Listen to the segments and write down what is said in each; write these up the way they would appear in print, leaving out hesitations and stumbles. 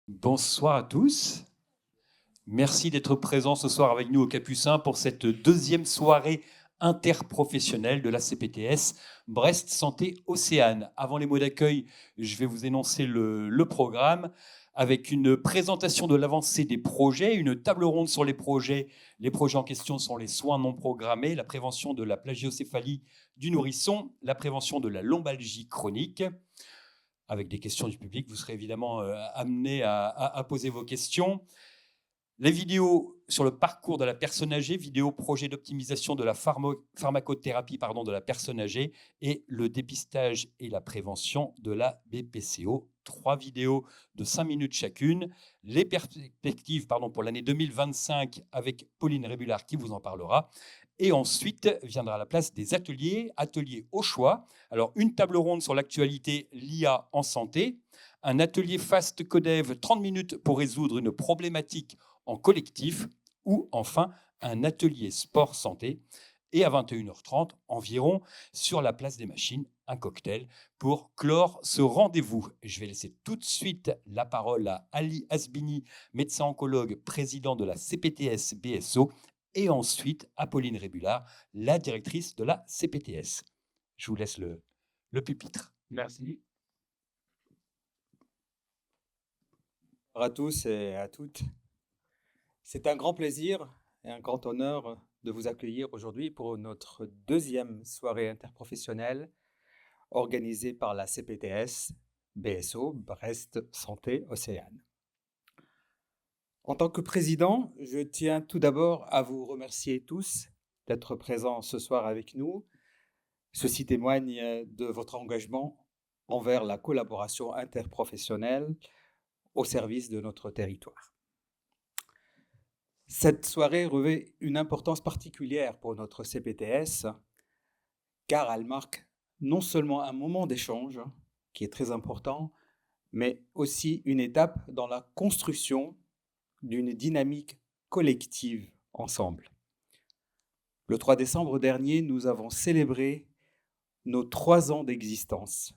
Bonsoir à tous. Merci d'être présents ce soir avec nous au Capucin pour cette deuxième soirée interprofessionnelle de la CPTS Brest Santé Océane. Avant les mots d'accueil, je vais vous énoncer le programme avec une présentation de l'avancée des projets, une table ronde sur les projets. Les projets en question sont les soins non programmés, la prévention de la plagiocéphalie du nourrisson, la prévention de la lombalgie chronique. Avec des questions du public, vous serez évidemment amenés à poser vos questions. Les vidéos sur le parcours de la personne âgée, vidéo projet d'optimisation de la pharmacothérapie de la personne âgée et le dépistage et la prévention de la BPCO. 3 vidéos de 5 minutes chacune. Les perspectives pour l'année 2025 avec Pauline Rébulard qui vous en parlera. Et ensuite viendra la place des ateliers au choix. Alors, une table ronde sur l'actualité, l'IA en santé, un atelier Fast Codev, 30 minutes pour résoudre une problématique en collectif, ou enfin un atelier sport santé. Et à 21h30 environ, sur la place des machines, un cocktail pour clore ce rendez-vous. Je vais laisser tout de suite la parole à Ali Asbini, médecin oncologue, président de la CPTS BSO, et ensuite à Pauline Rébulard, la directrice de la CPTS. Je vous laisse le pupitre. Merci. Bonjour à tous et à toutes. C'est un grand plaisir et un grand honneur de vous accueillir aujourd'hui pour notre deuxième soirée interprofessionnelle organisée par la CPTS BSO, Brest Santé Océane. En tant que président, je tiens tout d'abord à vous remercier tous d'être présents ce soir avec nous. Ceci témoigne de votre engagement envers la collaboration interprofessionnelle au service de notre territoire. Cette soirée revêt une importance particulière pour notre CPTS, car elle marque non seulement un moment d'échange, qui est très important, mais aussi une étape dans la construction d'une dynamique collective ensemble. Le 3 décembre dernier, nous avons célébré nos 3 ans d'existence.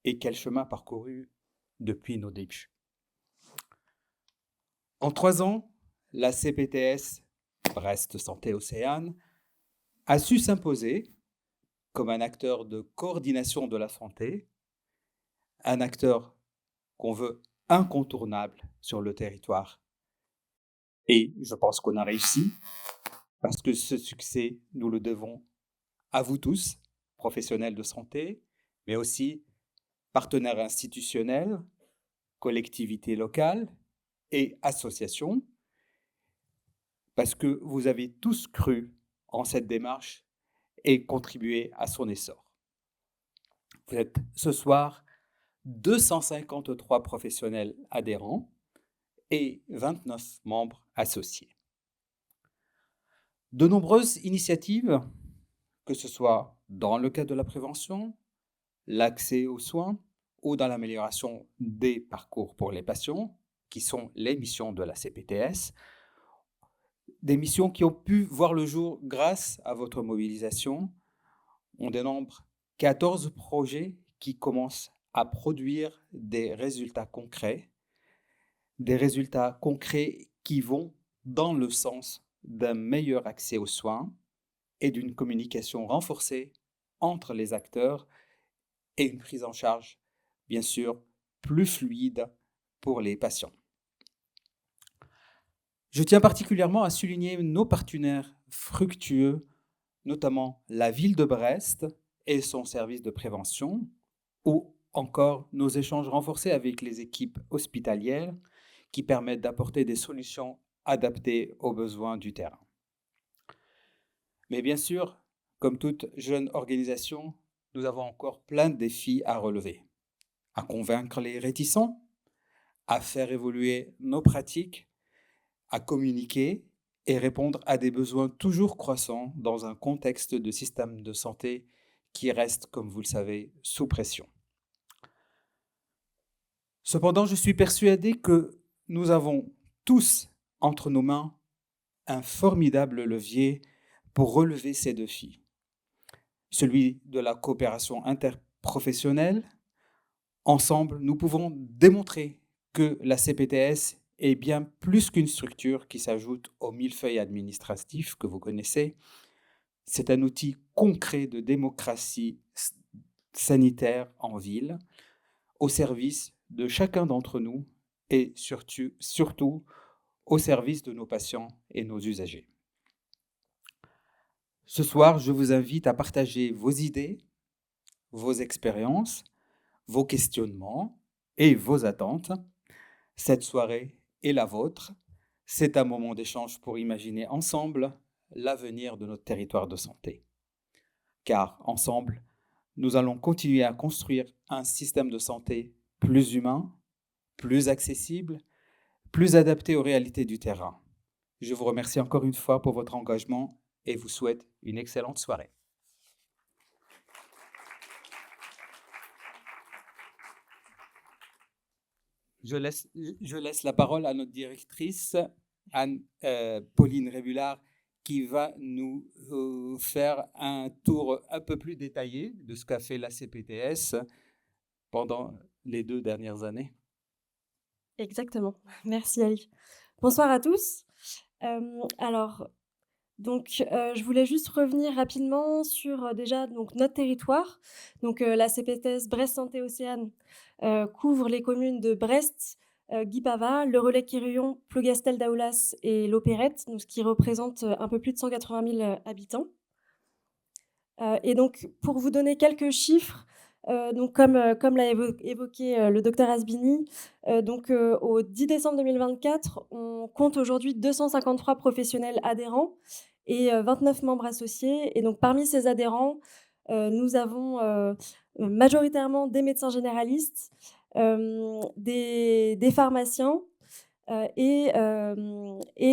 Et quel chemin parcouru depuis nos débuts. En 3 ans, la CPTS Brest Santé Océane a su s'imposer comme un acteur de coordination de la santé, un acteur qu'on veut incontournable sur le territoire. Et je pense qu'on a réussi, parce que ce succès, nous le devons à vous tous, professionnels de santé, mais aussi partenaires institutionnels, collectivités locales et associations, parce que vous avez tous cru en cette démarche et contribué à son essor. Vous êtes ce soir 253 professionnels adhérents et 29 membres associés. De nombreuses initiatives, que ce soit dans le cadre de la prévention, l'accès aux soins ou dans l'amélioration des parcours pour les patients, qui sont les missions de la CPTS, des missions qui ont pu voir le jour grâce à votre mobilisation. On dénombre 14 projets qui commencent à produire des résultats concrets qui vont dans le sens d'un meilleur accès aux soins et d'une communication renforcée entre les acteurs et une prise en charge, bien sûr, plus fluide pour les patients. Je tiens particulièrement à souligner nos partenaires fructueux, notamment la ville de Brest et son service de prévention, ou encore nos échanges renforcés avec les équipes hospitalières qui permettent d'apporter des solutions adaptées aux besoins du terrain. Mais bien sûr, comme toute jeune organisation, nous avons encore plein de défis à relever. À convaincre les réticents, à faire évoluer nos pratiques, à communiquer et répondre à des besoins toujours croissants dans un contexte de système de santé qui reste, comme vous le savez, sous pression. Cependant, je suis persuadé que nous avons tous entre nos mains un formidable levier pour relever ces défis. Celui de la coopération interprofessionnelle. Ensemble, nous pouvons démontrer que la CPTS est bien plus qu'une structure qui s'ajoute au millefeuille administratif que vous connaissez. C'est un outil concret de démocratie sanitaire en ville, au service de chacun d'entre nous et surtout au service de nos patients et nos usagers. Ce soir, je vous invite à partager vos idées, vos expériences, vos questionnements et vos attentes. Cette soirée est la vôtre. C'est un moment d'échange pour imaginer ensemble l'avenir de notre territoire de santé. Car ensemble, nous allons continuer à construire un système de santé plus humain, plus accessible, plus adapté aux réalités du terrain. Je vous remercie encore une fois pour votre engagement et vous souhaite une excellente soirée. Je laisse la parole à notre directrice, Pauline Révulard, qui va nous faire un tour un peu plus détaillé de ce qu'a fait la CPTS pendant les 2 dernières années. Exactement. Merci Ali. Bonsoir à tous. Je voulais juste revenir rapidement sur déjà donc, notre territoire. Donc, la CPTS Brest Santé Océane couvre les communes de Brest, Guipava, le Relais-Quirillon, Plougastel-Daoulas et l'Opérette, donc, ce qui représente un peu plus de 180 000 habitants. Et donc, pour vous donner quelques chiffres, donc comme l'a évoqué le docteur Asbini, au 10 décembre 2024, on compte aujourd'hui 253 professionnels adhérents et 29 membres associés. Et donc parmi ces adhérents, nous avons majoritairement des médecins généralistes, des pharmaciens et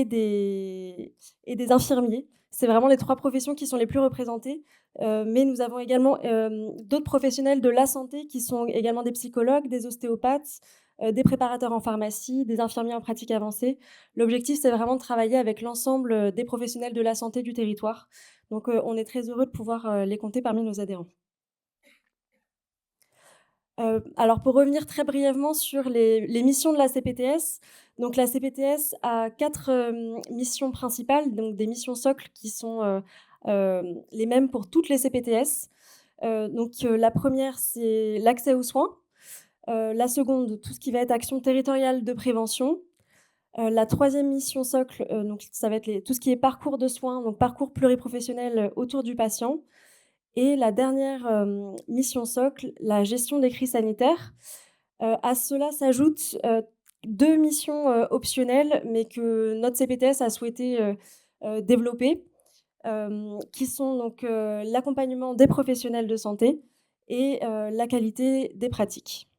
des infirmiers. C'est vraiment les 3 professions qui sont les plus représentées. Mais nous avons également d'autres professionnels de la santé qui sont également des psychologues, des ostéopathes, des préparateurs en pharmacie, des infirmiers en pratique avancée. L'objectif, c'est vraiment de travailler avec l'ensemble des professionnels de la santé du territoire. Donc, on est très heureux de pouvoir les compter parmi nos adhérents. Alors, pour revenir très brièvement sur les missions de la CPTS, donc la CPTS a 4 missions principales, donc des missions socles qui sont les mêmes pour toutes les CPTS. La première, c'est l'accès aux soins. La seconde, tout ce qui va être action territoriale de prévention. La troisième mission socle, donc ça va être tout ce qui est parcours de soins, donc parcours pluriprofessionnel autour du patient. Et la dernière mission socle, la gestion des crises sanitaires. À cela s'ajoutent 2 missions optionnelles, mais que notre CPTS a souhaité développer, qui sont donc l'accompagnement des professionnels de santé et la qualité des pratiques.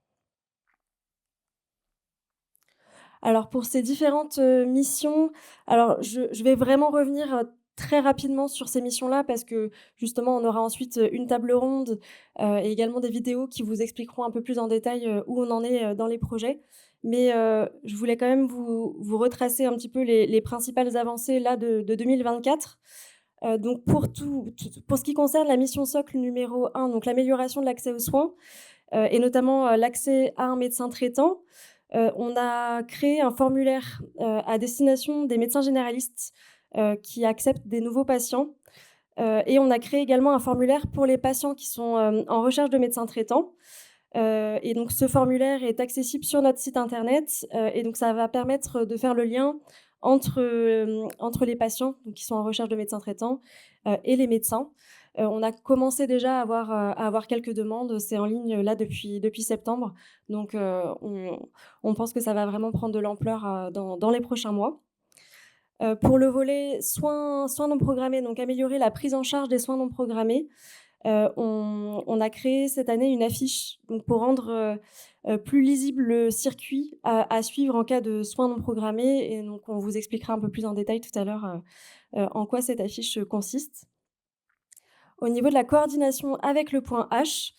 Alors pour ces différentes missions, alors je vais vraiment revenir très rapidement sur ces missions-là parce que justement on aura ensuite une table ronde et également des vidéos qui vous expliqueront un peu plus en détail où on en est dans les projets. Mais je voulais quand même vous retracer un petit peu les principales avancées là de 2024. Donc pour ce qui concerne la mission socle numéro 1, donc l'amélioration de l'accès aux soins et notamment l'accès à un médecin traitant, on a créé un formulaire à destination des médecins généralistes qui acceptent des nouveaux patients. Et on a créé également un formulaire pour les patients qui sont en recherche de médecins traitants. Et donc ce formulaire est accessible sur notre site internet et donc ça va permettre de faire le lien entre les patients donc, qui sont en recherche de médecins traitants et les médecins. On a commencé déjà à avoir quelques demandes, c'est en ligne là depuis septembre, donc on pense que ça va vraiment prendre de l'ampleur dans les prochains mois. Pour le volet soins non programmés, donc améliorer la prise en charge des soins non programmés, on a créé cette année une affiche donc pour rendre plus lisible le circuit à suivre en cas de soins non programmés. Et donc, on vous expliquera un peu plus en détail tout à l'heure en quoi cette affiche consiste. Au niveau de la coordination avec le point H,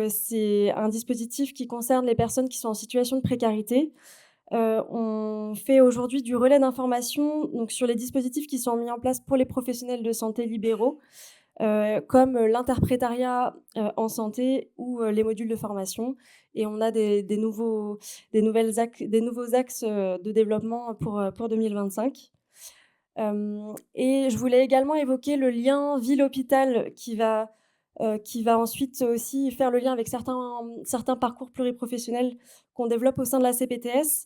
c'est un dispositif qui concerne les personnes qui sont en situation de précarité. On fait aujourd'hui du relais d'information donc, sur les dispositifs qui sont mis en place pour les professionnels de santé libéraux. comme l'interprétariat en santé ou les modules de formation. Et on a des nouveaux axes de développement pour 2025. Et je voulais également évoquer le lien ville-hôpital qui va ensuite aussi faire le lien avec certains parcours pluriprofessionnels qu'on développe au sein de la CPTS.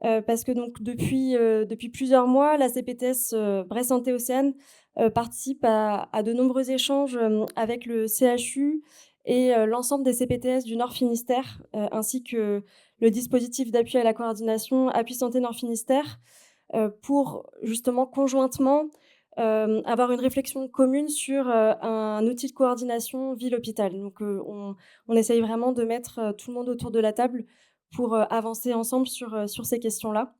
Parce que donc depuis plusieurs mois, la CPTS Brest Santé Océane participe à de nombreux échanges avec le CHU et l'ensemble des CPTS du Nord Finistère, ainsi que le dispositif d'appui à la coordination Appui Santé Nord Finistère, pour justement conjointement avoir une réflexion commune sur un outil de coordination ville-hôpital. Donc on essaye vraiment de mettre tout le monde autour de la table pour avancer ensemble sur ces questions-là.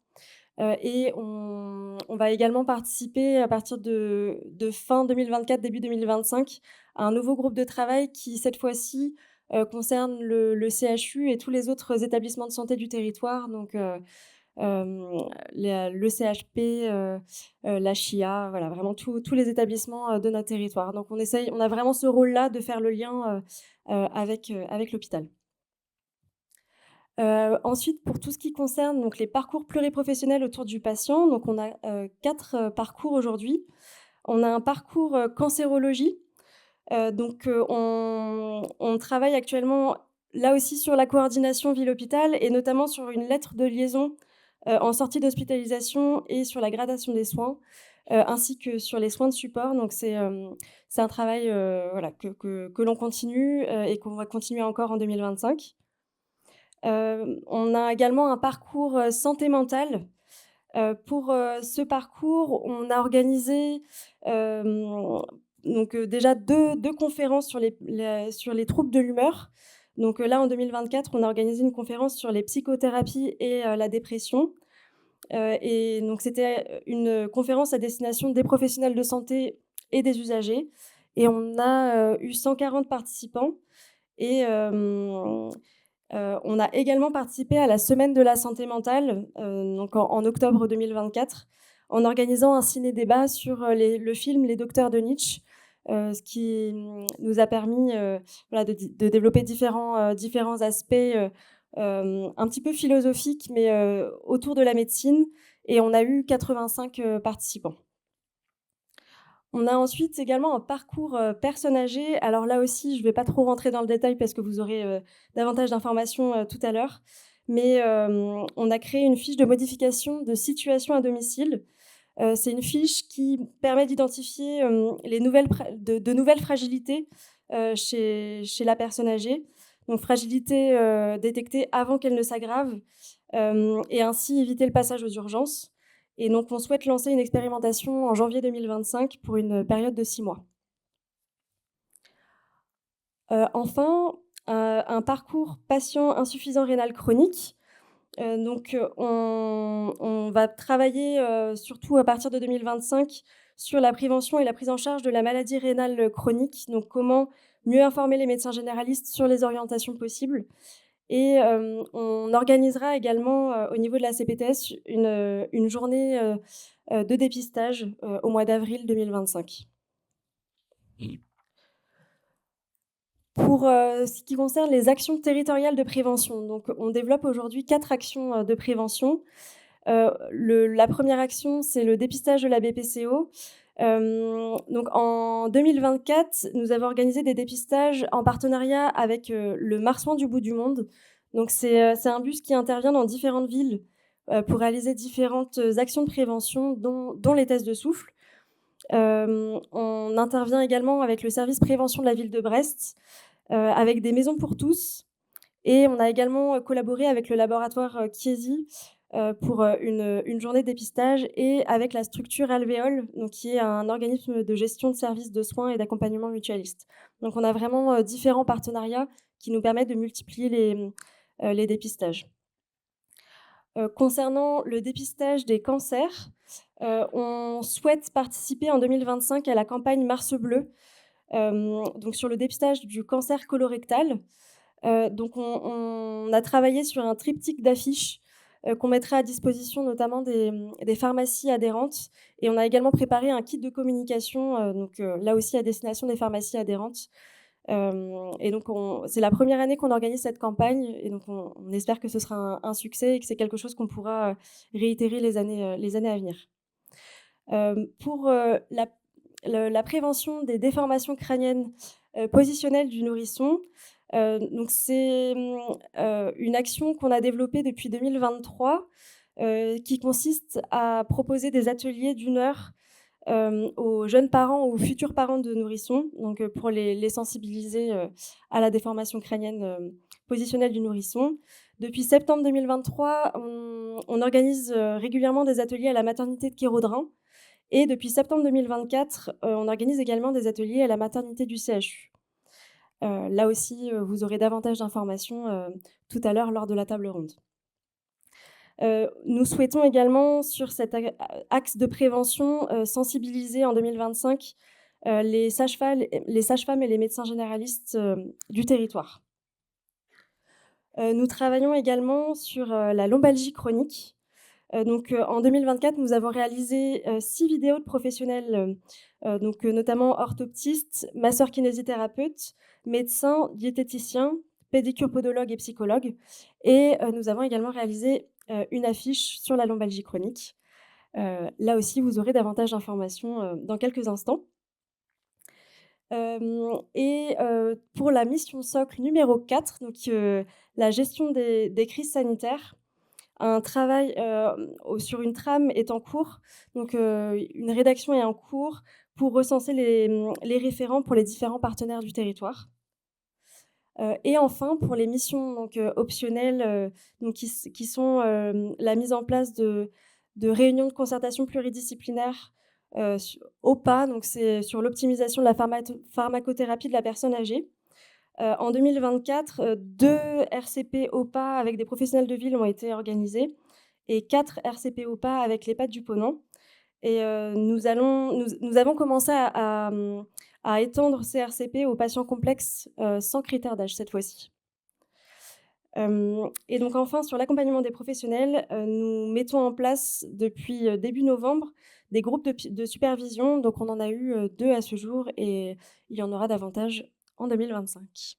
Et on va également participer à partir de fin 2024, début 2025, à un nouveau groupe de travail qui, cette fois-ci, concerne le CHU et tous les autres établissements de santé du territoire, donc le CHP, la chia, voilà, vraiment tous les établissements de notre territoire. Donc on a vraiment ce rôle-là de faire le lien avec l'hôpital. Ensuite, pour tout ce qui concerne donc les parcours pluriprofessionnels autour du patient, donc on a 4 parcours aujourd'hui. On a un parcours cancérologie. On travaille actuellement là aussi sur la coordination ville-hôpital et notamment sur une lettre de liaison en sortie d'hospitalisation et sur la gradation des soins, ainsi que sur les soins de support. Donc c'est un travail voilà, que l'on continue et qu'on va continuer encore en 2025. On a également un parcours santé mentale. Pour ce parcours, on a organisé déjà deux conférences sur les troubles de l'humeur. Donc là, en 2024, on a organisé une conférence sur les psychothérapies et la dépression. Et donc c'était une conférence à destination des professionnels de santé et des usagers. Et on a eu 140 participants. Et on a également participé à la Semaine de la santé mentale, donc en octobre 2024, en organisant un ciné-débat sur le film Les Docteurs de Nietzsche, ce qui nous a permis de développer différents aspects un petit peu philosophiques, mais autour de la médecine. Et on a eu 85 participants. On a ensuite également un parcours personnes âgées. Alors là aussi, je ne vais pas trop rentrer dans le détail parce que vous aurez davantage d'informations tout à l'heure. Mais on a créé une fiche de modification de situation à domicile. C'est une fiche qui permet d'identifier de nouvelles fragilités chez la personne âgée. Donc fragilité détectée avant qu'elle ne s'aggrave et ainsi éviter le passage aux urgences. Et donc, on souhaite lancer une expérimentation en janvier 2025 pour une période de 6 mois. Enfin, un parcours patient insuffisant rénal chronique. On va travailler surtout à partir de 2025 sur la prévention et la prise en charge de la maladie rénale chronique. Donc, comment mieux informer les médecins généralistes sur les orientations possibles. Et on organisera également au niveau de la CPTS une journée de dépistage au mois d'avril 2025. Pour ce qui concerne les actions territoriales de prévention, donc on développe aujourd'hui 4 actions de prévention. La première action, c'est le dépistage de la BPCO. Donc en 2024, nous avons organisé des dépistages en partenariat avec le Marsouin du bout du monde. Donc c'est un bus qui intervient dans différentes villes pour réaliser différentes actions de prévention, dont les tests de souffle. On intervient également avec le service prévention de la ville de Brest, avec des maisons pour tous. Et on a également collaboré avec le laboratoire Chiesi pour une journée de dépistage et avec la structure Alvéole, donc qui est un organisme de gestion de services de soins et d'accompagnement mutualiste. Donc on a vraiment différents partenariats qui nous permettent de multiplier les dépistages. Concernant le dépistage des cancers, on souhaite participer en 2025 à la campagne Mars Bleu, donc sur le dépistage du cancer colorectal. Donc on a travaillé sur un triptyque d'affiches qu'on mettra à disposition notamment des pharmacies adhérentes. Et on a également préparé un kit de communication, là aussi à destination des pharmacies adhérentes. Et donc c'est la première année qu'on organise cette campagne et donc on espère que ce sera un succès et que c'est quelque chose qu'on pourra réitérer les années à venir. Pour la prévention des déformations crâniennes positionnelles du nourrisson, donc c'est une action qu'on a développée depuis 2023 qui consiste à proposer des ateliers d'1 heure aux jeunes parents ou futurs parents de nourrissons, donc pour les sensibiliser à la déformation crânienne positionnelle du nourrisson. Depuis septembre 2023, on organise régulièrement des ateliers à la maternité de Kéraudrin. Et depuis septembre 2024, on organise également des ateliers à la maternité du CHU. Là aussi, vous aurez davantage d'informations tout à l'heure lors de la table ronde. Nous souhaitons également, sur cet axe de prévention, sensibiliser en 2025 les sages-femmes et les médecins généralistes du territoire. Nous travaillons également sur la lombalgie chronique. En 2024, nous avons réalisé 6 vidéos de professionnels, notamment orthoptistes, masseurs kinésithérapeutes, médecins, diététiciens, pédicures, podologues et psychologues. Et nous avons également réalisé une affiche sur la lombalgie chronique. Là aussi, vous aurez davantage d'informations dans quelques instants. Pour la mission socle numéro 4, la gestion des crises sanitaires, un travail sur une trame est en cours. Une rédaction est en cours pour recenser les référents pour les différents partenaires du territoire. Et enfin, pour les missions optionnelles, qui sont la mise en place de réunions de concertation pluridisciplinaires OPA, donc c'est sur l'optimisation de la pharmacothérapie de la personne âgée. En 2024, 2 RCP OPA avec des professionnels de ville ont été organisés et 4 RCP OPA avec l'EHPAD du Ponant. Et nous avons commencé à étendre ces RCP aux patients complexes sans critères d'âge cette fois-ci. Et donc enfin, sur l'accompagnement des professionnels, nous mettons en place depuis début novembre des groupes de supervision. Donc on en a eu 2 à ce jour et il y en aura davantage en 2025.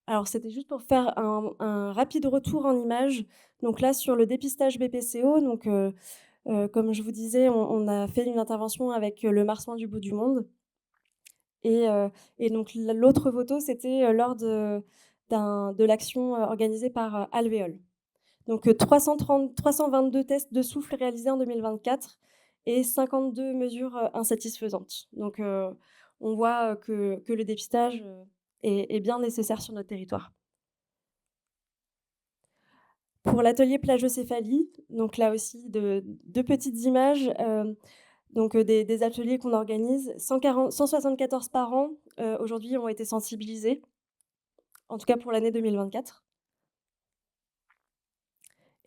Alors c'était juste pour faire un rapide retour en images. Donc là, sur le dépistage BPCO, comme je vous disais, on a fait une intervention avec le Marsouin du bout du monde. Et donc l'autre photo, c'était lors de l'action organisée par Alvéole. Donc 322 tests de souffle réalisés en 2024 et 52 mesures insatisfaisantes. Donc on voit que le dépistage est bien nécessaire sur notre territoire. Pour l'atelier plagiocéphalie, donc là aussi deux petites images, des ateliers qu'on organise. 174 parents aujourd'hui ont été sensibilisés, en tout cas pour l'année 2024.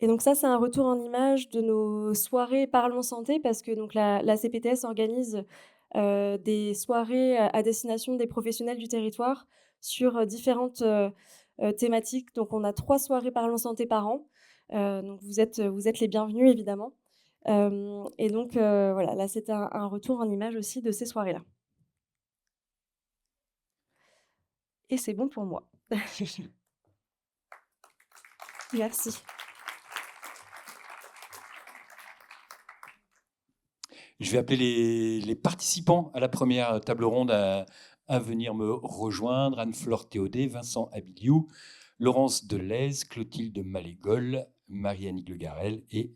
Et donc ça, c'est un retour en images de nos soirées Parlons Santé, parce que donc la CPTS organise des soirées à destination des professionnels du territoire sur différentes thématiques. Donc on a 3 soirées Parlons Santé par an. Donc vous êtes les bienvenus, évidemment. Et donc voilà, là c'était un retour en images aussi de ces soirées-là. Et c'est bon pour moi. Merci. Je vais appeler les participants à la première table ronde à venir me rejoindre. Anne-Flore Théodet, Vincent Abiliou, Laurence Delez, Clotilde Malégol, Marie-Annick Le Garel et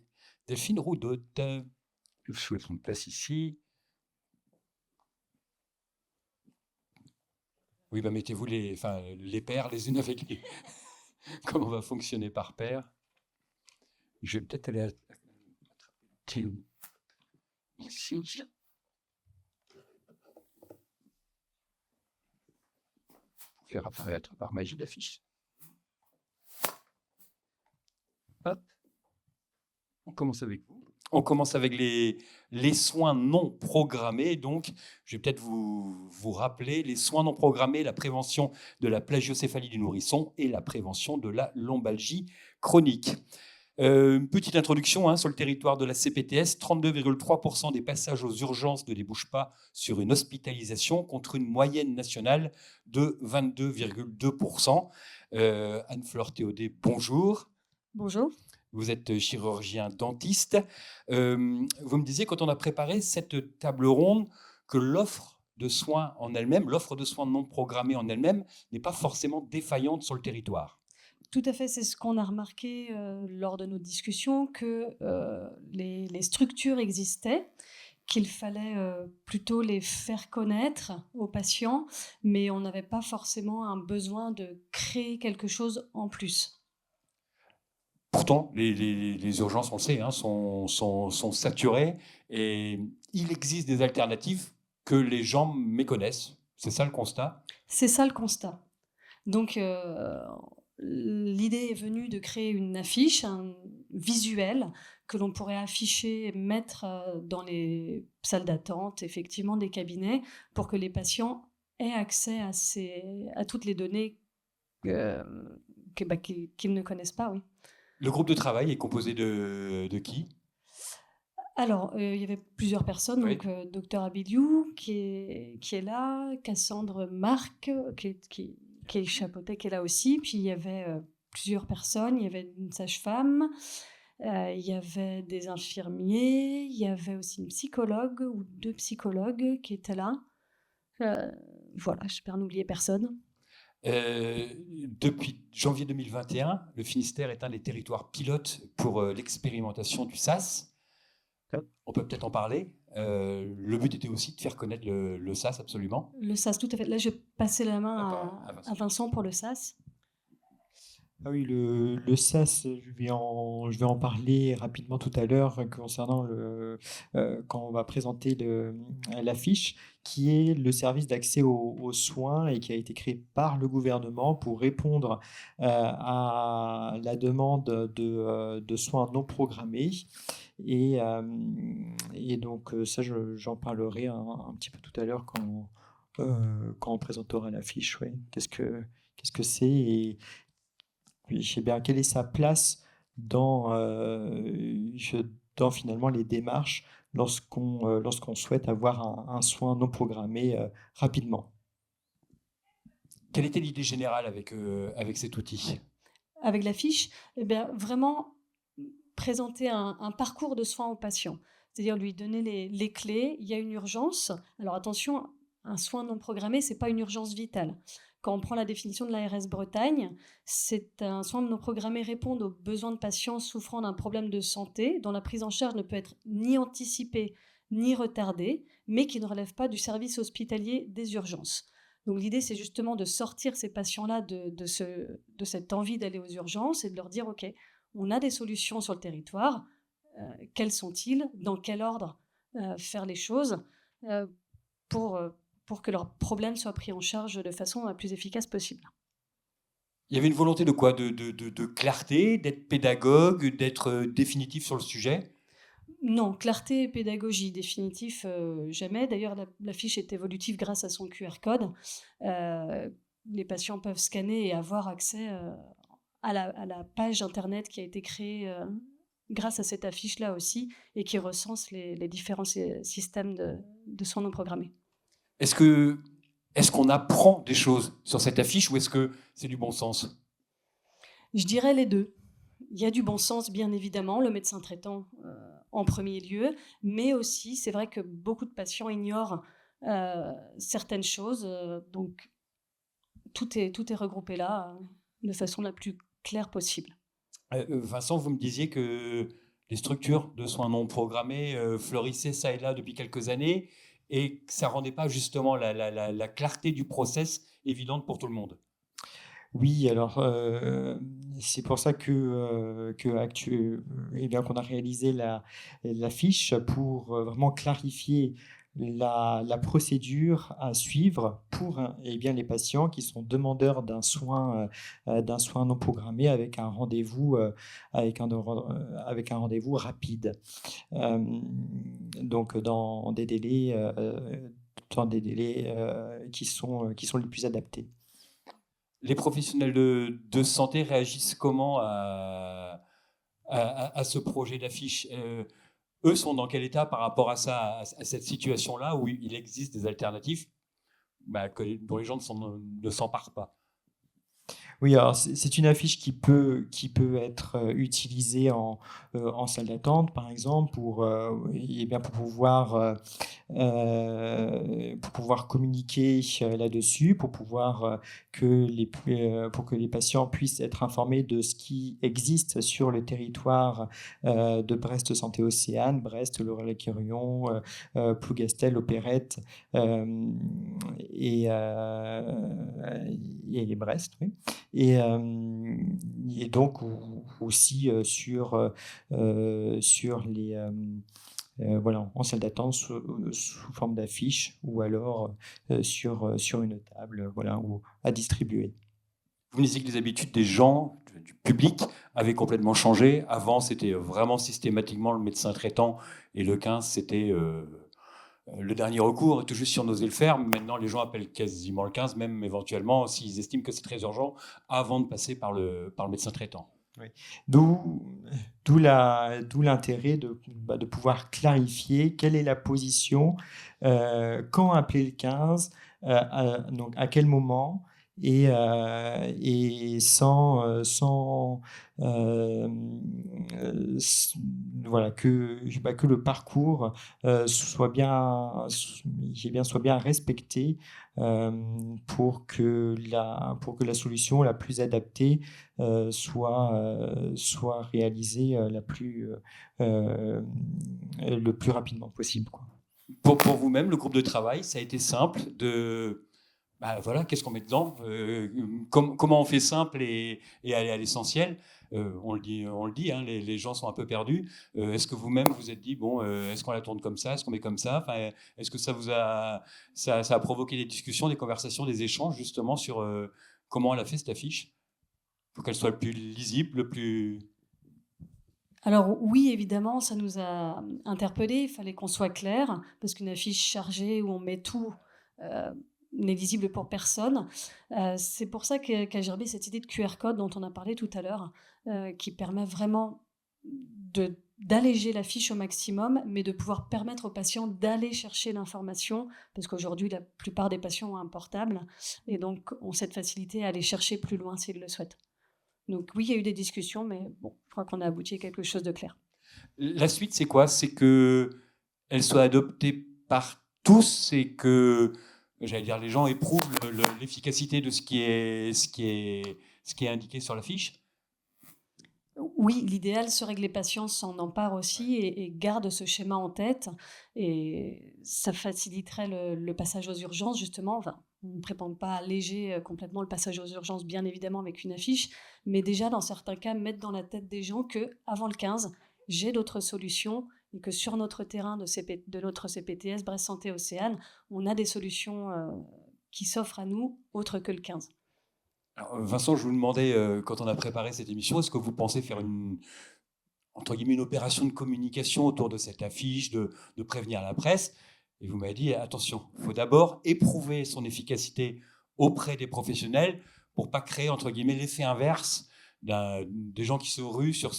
Delphine Roudotte. Je vous souhaite une place ici. Oui, mettez-vous les paires les unes avec les... Comment on va fonctionner par paire. Je vais peut-être aller ici. Faire apparaître par magie d'affiche. Hop. On commence avec vous. On commence avec les soins non programmés. Donc, je vais peut-être vous rappeler les soins non programmés, la prévention de la plagiocéphalie du nourrisson et la prévention de la lombalgie chronique. Une petite introduction sur le territoire de la CPTS, 32,3% des passages aux urgences ne débouchent pas sur une hospitalisation contre une moyenne nationale de 22,2%. Anne-Fleur Théodet, bonjour. Bonjour. Vous êtes chirurgien dentiste. Vous me disiez quand on a préparé cette table ronde que l'offre de soins en elle-même, l'offre de soins non programmés en elle-même n'est pas forcément défaillante sur le territoire. Tout à fait, c'est ce qu'on a remarqué lors de nos discussions, que les structures existaient, qu'il fallait plutôt les faire connaître aux patients, mais on n'avait pas forcément un besoin de créer quelque chose en plus. Pourtant, les urgences, on le sait, sont saturées et il existe des alternatives que les gens méconnaissent. C'est ça le constat? C'est ça le constat. Donc, l'idée est venue de créer une affiche, un visuel que l'on pourrait afficher, mettre dans les salles d'attente, effectivement, des cabinets, pour que les patients aient accès à toutes les données qu'ils ne connaissent pas, oui. Le groupe de travail est composé de qui? Alors, il y avait plusieurs personnes, Oui. donc Dr Abidou qui est là, Cassandre Marc qui chapeautait, qui est là aussi, puis il y avait plusieurs personnes, il y avait une sage-femme, il y avait des infirmiers, il y avait aussi une psychologue ou 2 psychologues qui étaient là. Voilà, j'espère n'oublier personne. Depuis janvier 2021, le Finistère est un des territoires pilotes pour l'expérimentation du SAS. On peut peut-être en parler. Le but était aussi de faire connaître le SAS, absolument. Le SAS, tout à fait. Là, je passais la main Vincent. à Vincent pour le SAS. Ah oui, le SAS, je vais en parler rapidement tout à l'heure concernant quand on va présenter l'affiche, qui est le service d'accès aux soins et qui a été créé par le gouvernement pour répondre à la demande de soins non programmés. Et donc ça, j'en parlerai un petit peu tout à l'heure quand on présentera l'affiche. Ouais. Qu'est-ce que c'est et je sais bien quelle est sa place dans finalement les démarches lorsqu'on souhaite avoir un soin non programmé rapidement. Quelle était l'idée générale avec cet outil? Avec l'affiche, eh bien, vraiment présenter un parcours de soins aux patients, c'est-à-dire lui donner les clés. Il y a une urgence. Alors attention, un soin non programmé, ce n'est pas une urgence vitale. Quand on prend la définition de l'ARS Bretagne, c'est un soin non programmé répondre aux besoins de patients souffrant d'un problème de santé dont la prise en charge ne peut être ni anticipée ni retardée, mais qui ne relève pas du service hospitalier des urgences. Donc l'idée, c'est justement de sortir ces patients-là de cette envie d'aller aux urgences et de leur dire, OK, on a des solutions sur le territoire, quelles sont-ils, dans quel ordre faire les choses pour que leurs problèmes soient pris en charge de façon la plus efficace possible. Il y avait une volonté de quoi? De clarté, d'être pédagogue, d'être définitif sur le sujet? Non, clarté et pédagogie, définitif, jamais. D'ailleurs, l'affiche est évolutive grâce à son QR code. Les patients peuvent scanner et avoir accès à la page Internet qui a été créée grâce à cette affiche-là aussi et qui recense les différents systèmes de soins non programmés. Est-ce qu'on apprend des choses sur cette affiche ou est-ce que c'est du bon sens? Je dirais les deux. Il y a du bon sens, bien évidemment, le médecin traitant en premier lieu, mais aussi, c'est vrai que beaucoup de patients ignorent certaines choses, donc tout est regroupé là de façon la plus claire possible. Vincent, vous me disiez que les structures de soins non programmés fleurissaient ça et là depuis quelques années et que ça ne rendait pas justement la clarté du process évidente pour tout le monde. Oui, alors c'est pour ça qu'on a réalisé la fiche pour vraiment clarifier la procédure à suivre pour les patients qui sont demandeurs d'un soin non programmé avec un rendez-vous rapide. Donc dans des délais qui sont les plus adaptés. Les professionnels de santé réagissent comment à ce projet d'affiche? Eux sont dans quel état par rapport à ça, à cette situation-là où il existe des alternatives dont les gens ne s'emparent pas? Oui, alors c'est une affiche qui peut être utilisée en salle d'attente, par exemple, pour pouvoir communiquer là-dessus, pour que les patients puissent être informés de ce qui existe sur le territoire de Brest Santé Océane, Brest, Laurel-Quirion, Plougastel, Opérette et Brest, oui. Et donc aussi sur les en salle d'attente sous forme d'affiche ou alors sur une table ou à distribuer. Vous me disiez que les habitudes des gens, du public, avaient complètement changé. Avant, c'était vraiment systématiquement le médecin traitant et le 15, c'était le dernier recours, tout juste si on osait le faire. Maintenant, les gens appellent quasiment le 15, même éventuellement, s'ils estiment que c'est très urgent, avant de passer par le médecin traitant. Oui. D'où l'intérêt de pouvoir clarifier quelle est la position, quand appeler le 15, donc à quel moment, et que le parcours soit bien respecté pour que la solution la plus adaptée soit réalisée le plus rapidement possible, quoi. Pour vous-même, le groupe de travail, ça a été simple qu'est-ce qu'on met dedans, comment on fait simple et aller à l'essentiel. On le dit, hein, les gens sont un peu perdus. Est-ce que vous-même vous êtes dit, est-ce qu'on la tourne comme ça, est-ce qu'on met comme ça, est-ce que ça a provoqué des discussions, des conversations, des échanges justement sur comment elle a fait cette affiche pour qu'elle soit le plus lisible, le plus... Alors oui, évidemment, ça nous a interpellés. Il fallait qu'on soit clair, parce qu'une affiche chargée où on met tout n'est lisible pour personne. C'est pour ça qu'a germé cette idée de QR code dont on a parlé tout à l'heure, qui permet vraiment d'alléger la fiche au maximum, mais de pouvoir permettre aux patients d'aller chercher l'information, parce qu'aujourd'hui, la plupart des patients ont un portable, et donc ont cette facilité à aller chercher plus loin s'ils le souhaitent. Donc oui, il y a eu des discussions, mais bon, je crois qu'on a abouti à quelque chose de clair. La suite, c'est quoi? C'est qu'elle soit adoptée par tous et que, j'allais dire, les gens éprouvent l'efficacité de ce qui est indiqué sur la fiche? Oui, l'idéal serait que les patients s'en emparent aussi et gardent ce schéma en tête. Et ça faciliterait le passage aux urgences, justement. Enfin, on ne prétend pas alléger complètement le passage aux urgences, bien évidemment, avec une affiche. Mais déjà, dans certains cas, mettre dans la tête des gens qu'avant le 15, j'ai d'autres solutions et que sur notre terrain de notre CPTS, Brest Santé Océane, on a des solutions qui s'offrent à nous, autres que le 15. Alors, Vincent, je vous demandais, quand on a préparé cette émission, est-ce que vous pensez faire une opération de communication autour de cette affiche, de prévenir la presse? Et vous m'avez dit, attention, il faut d'abord éprouver son efficacité auprès des professionnels pour ne pas créer, entre guillemets, l'effet inverse des gens qui se ruent sur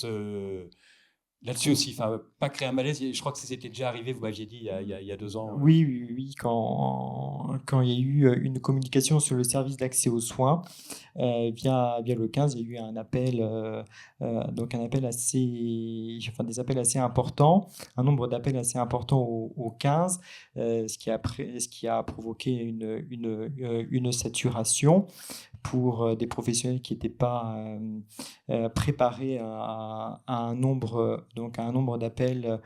là-dessus aussi, enfin, pas créer un malaise. Je crois que c'était déjà arrivé, vous m'aviez dit, il y a 2 ans. Oui, quand il y a eu une communication sur le service d'accès aux soins, via le 15, il y a eu un appel, des appels assez importants, un nombre d'appels assez important au 15, ce qui a provoqué une saturation pour des professionnels qui n'étaient pas préparés à un nombre d'appels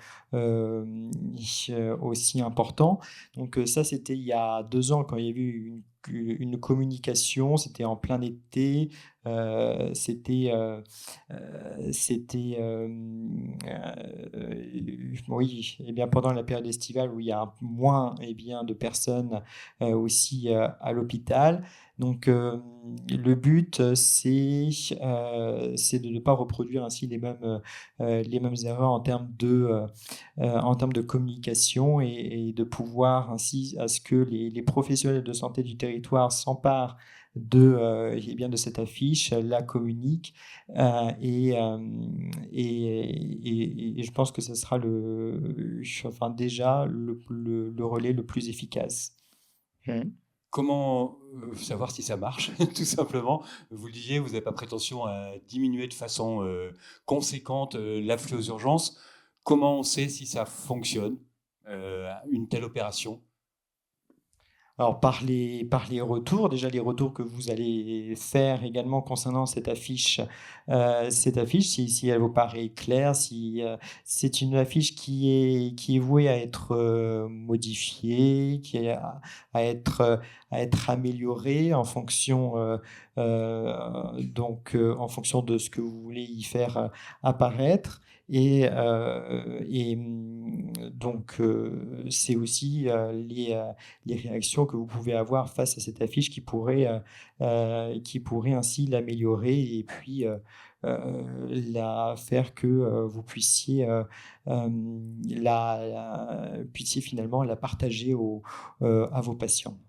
aussi important. Donc ça, c'était il y a 2 ans quand il y a eu une communication, c'était en plein été, oui, et bien pendant la période estivale où il y a moins et bien de personnes aussi à l'hôpital. Donc le but, c'est de ne pas reproduire ainsi les mêmes erreurs en termes de communication et de pouvoir ainsi à ce que les professionnels de santé du territoire s'emparent eh bien de cette affiche, la communiquent et je pense que ce sera déjà le relais le plus efficace. Comment savoir si ça marche, tout simplement? Vous le disiez, vous n'avez pas prétention à diminuer de façon conséquente l'afflux aux urgences. Comment on sait si ça fonctionne, une telle opération? Alors par les retours, déjà les retours que vous allez faire également concernant cette affiche, si elle vous paraît claire, si c'est une affiche qui est vouée à être modifiée, à être améliorée en fonction en fonction de ce que vous voulez y faire apparaître. C'est aussi les réactions que vous pouvez avoir face à cette affiche qui pourrait ainsi l'améliorer et puis la faire que vous puissiez puissiez finalement la partager à vos patients.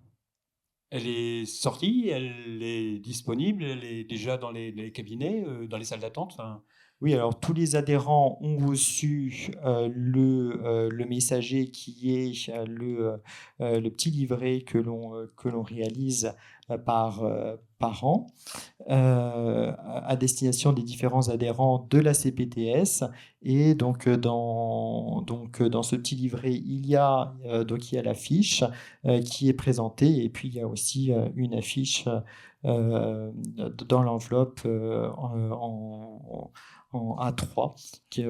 Elle est sortie, elle est disponible, elle est déjà dans les cabinets, dans les salles d'attente, enfin... Oui, alors tous les adhérents ont reçu le messager qui est le petit livret que l'on réalise par an à destination des différents adhérents de la CPTS. Et donc, dans ce petit livret, il y a l'affiche qui est présentée et puis il y a aussi une affiche dans l'enveloppe en A3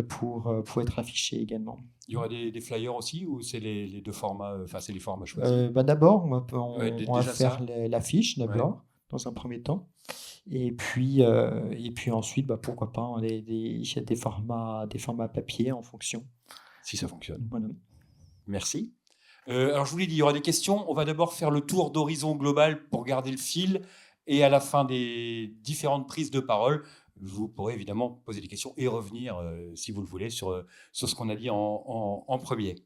pour être affiché également. Il y aura des flyers aussi ou c'est les deux formats, enfin c'est les formats choisis? D'abord, on va Déjà faire ça? l'affiche d'abord, dans un premier temps. Et puis ensuite, pourquoi pas, il y a des formats papier en fonction. Si ça fonctionne. Voilà. Merci. Alors je vous l'ai dit, il y aura des questions. On va d'abord faire le tour d'horizon global pour garder le fil. Et à la fin des différentes prises de parole, vous pourrez évidemment poser des questions et revenir, si vous le voulez, sur ce qu'on a dit en premier.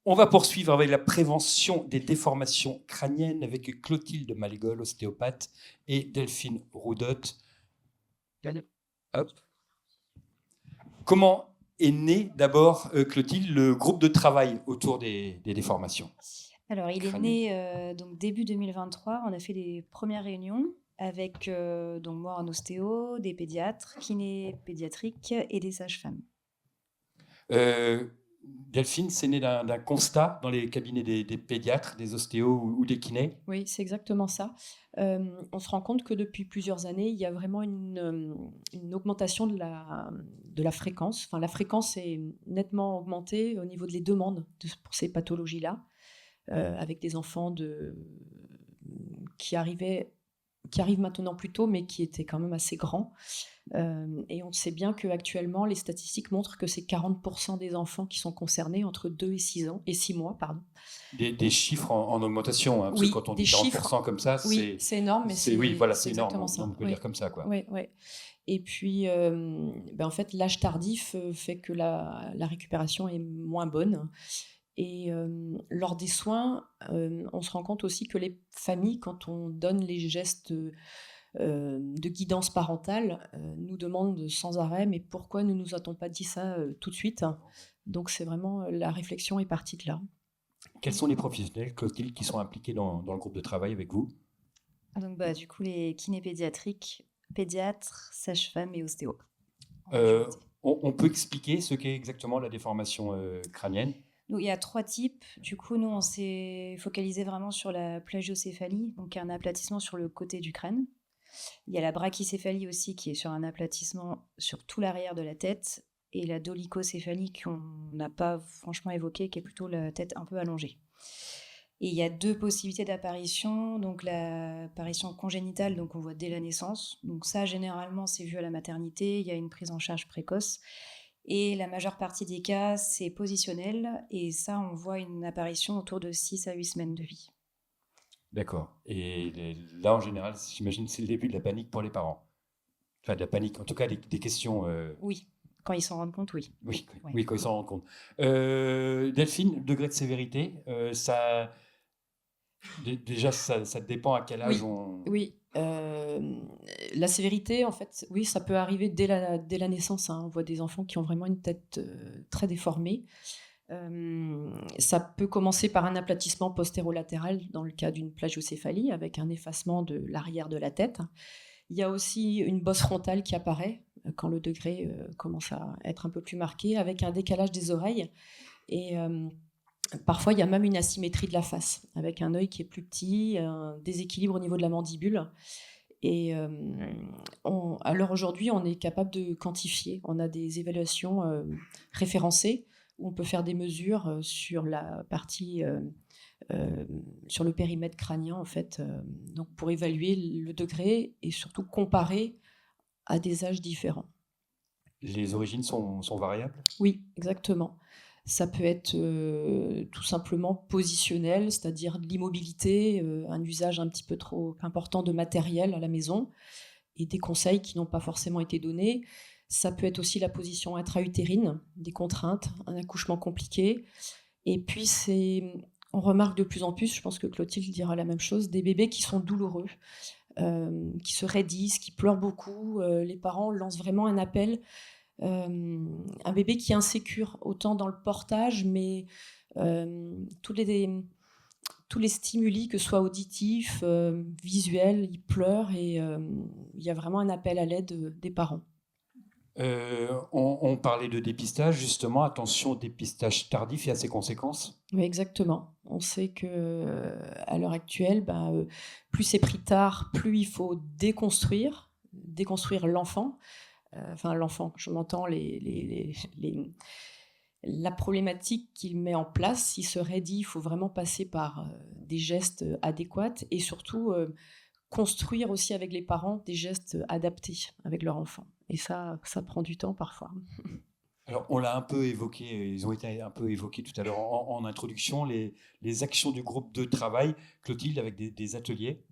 On va poursuivre avec la prévention des déformations crâniennes avec Clotilde Malgol, ostéopathe, et Delphine Roudotte. Hop. Comment est né d'abord, Clotilde, le groupe de travail autour des déformations? Alors, il est né donc début 2023. On a fait les premières réunions avec donc moi en ostéo, des pédiatres, kinés pédiatriques et des sages-femmes. Delphine, c'est né d'un constat dans les cabinets des pédiatres, des ostéos ou des kinés? Oui, c'est exactement ça. On se rend compte que depuis plusieurs années, il y a vraiment une augmentation de la fréquence. Enfin, la fréquence est nettement augmentée au niveau des demandes pour ces pathologies-là, avec des enfants qui arrivent maintenant plus tôt, mais qui étaient quand même assez grands. Et on sait bien qu'actuellement, les statistiques montrent que c'est 40% des enfants qui sont concernés entre 2 et 6 mois. Des chiffres en augmentation, hein, parce que quand on dit 40% comme ça, oui, c'est énorme, mais c'est énorme, ça. on peut dire comme ça, quoi. Oui. Et puis, en fait, l'âge tardif fait que la récupération est moins bonne. Et lors des soins, on se rend compte aussi que les familles, quand on donne les gestes de guidance parentale, nous demandent sans arrêt « mais pourquoi ne nous a-t-on pas dit ça tout de suite ?» Donc c'est vraiment, la réflexion est partie de là. Quels sont les professionnels, Clotilde, qui sont impliqués dans le groupe de travail avec vous? Donc du coup, les kinés pédiatriques, pédiatres, sages-femmes et ostéos. On peut expliquer ce qu'est exactement la déformation crânienne? Il y a 3 types. Du coup, nous, on s'est focalisé vraiment sur la plagiocéphalie, donc un aplatissement sur le côté du crâne. Il y a la brachycéphalie aussi, qui est sur un aplatissement sur tout l'arrière de la tête, et la dolicocéphalie qu'on n'a pas franchement évoquée, qui est plutôt la tête un peu allongée. Et il y a 2 possibilités d'apparition. Donc l'apparition congénitale, donc on voit dès la naissance. Donc ça, généralement, c'est vu à la maternité. Il y a une prise en charge précoce. Et la majeure partie des cas, c'est positionnel. Et ça, on voit une apparition autour de 6 à 8 semaines de vie. D'accord. Et là, en général, j'imagine que c'est le début de la panique pour les parents. Enfin, de la panique, en tout cas, des questions. Oui, quand ils s'en rendent compte, oui. Oui, Ouais. oui, quand ils s'en rendent compte. Delphine, degré de sévérité, déjà, ça dépend à quel âge Oui, on. oui. La sévérité, en fait, oui, ça peut arriver dès la naissance, hein. On voit des enfants qui ont vraiment une tête très déformée. Ça peut commencer par un aplatissement postérolatéral dans le cas d'une plagiocéphalie, avec un effacement de l'arrière de la tête. Il y a aussi une bosse frontale qui apparaît quand le degré commence à être un peu plus marqué, avec un décalage des oreilles. Et parfois, il y a même une asymétrie de la face, avec un œil qui est plus petit, un déséquilibre au niveau de la mandibule. Et à l'heure aujourd'hui, on est capable de quantifier. On a des évaluations référencées où on peut faire des mesures sur la partie, sur le périmètre crânien, en fait, donc pour évaluer le degré et surtout comparer à des âges différents. Les origines sont variables? Oui, exactement. Ça peut être tout simplement positionnel, c'est-à-dire de l'immobilité, un usage un petit peu trop important de matériel à la maison et des conseils qui n'ont pas forcément été donnés. Ça peut être aussi la position intra-utérine, des contraintes, un accouchement compliqué. Et puis, on remarque de plus en plus, je pense que Clotilde dira la même chose, des bébés qui sont douloureux, qui se raidissent, qui pleurent beaucoup. Les parents lancent vraiment un appel. Un bébé qui est insécure, autant dans le portage, mais tous les stimuli, que ce soit auditifs, visuels, ils pleurent et il y a vraiment un appel à l'aide des parents. On parlait de dépistage, justement. Attention, dépistage tardif et à ses conséquences. Oui, exactement. On sait qu'à l'heure actuelle, plus c'est pris tard, plus il faut déconstruire l'enfant. Enfin, l'enfant, je m'entends, la problématique qu'il met en place. Il se raidit, il faut vraiment passer par des gestes adéquats et surtout construire aussi avec les parents des gestes adaptés avec leur enfant. Et ça prend du temps parfois. Alors, on l'a un peu évoqué, ils ont été un peu évoqués tout à l'heure en introduction, les actions du groupe de travail. Clotilde, avec des ateliers.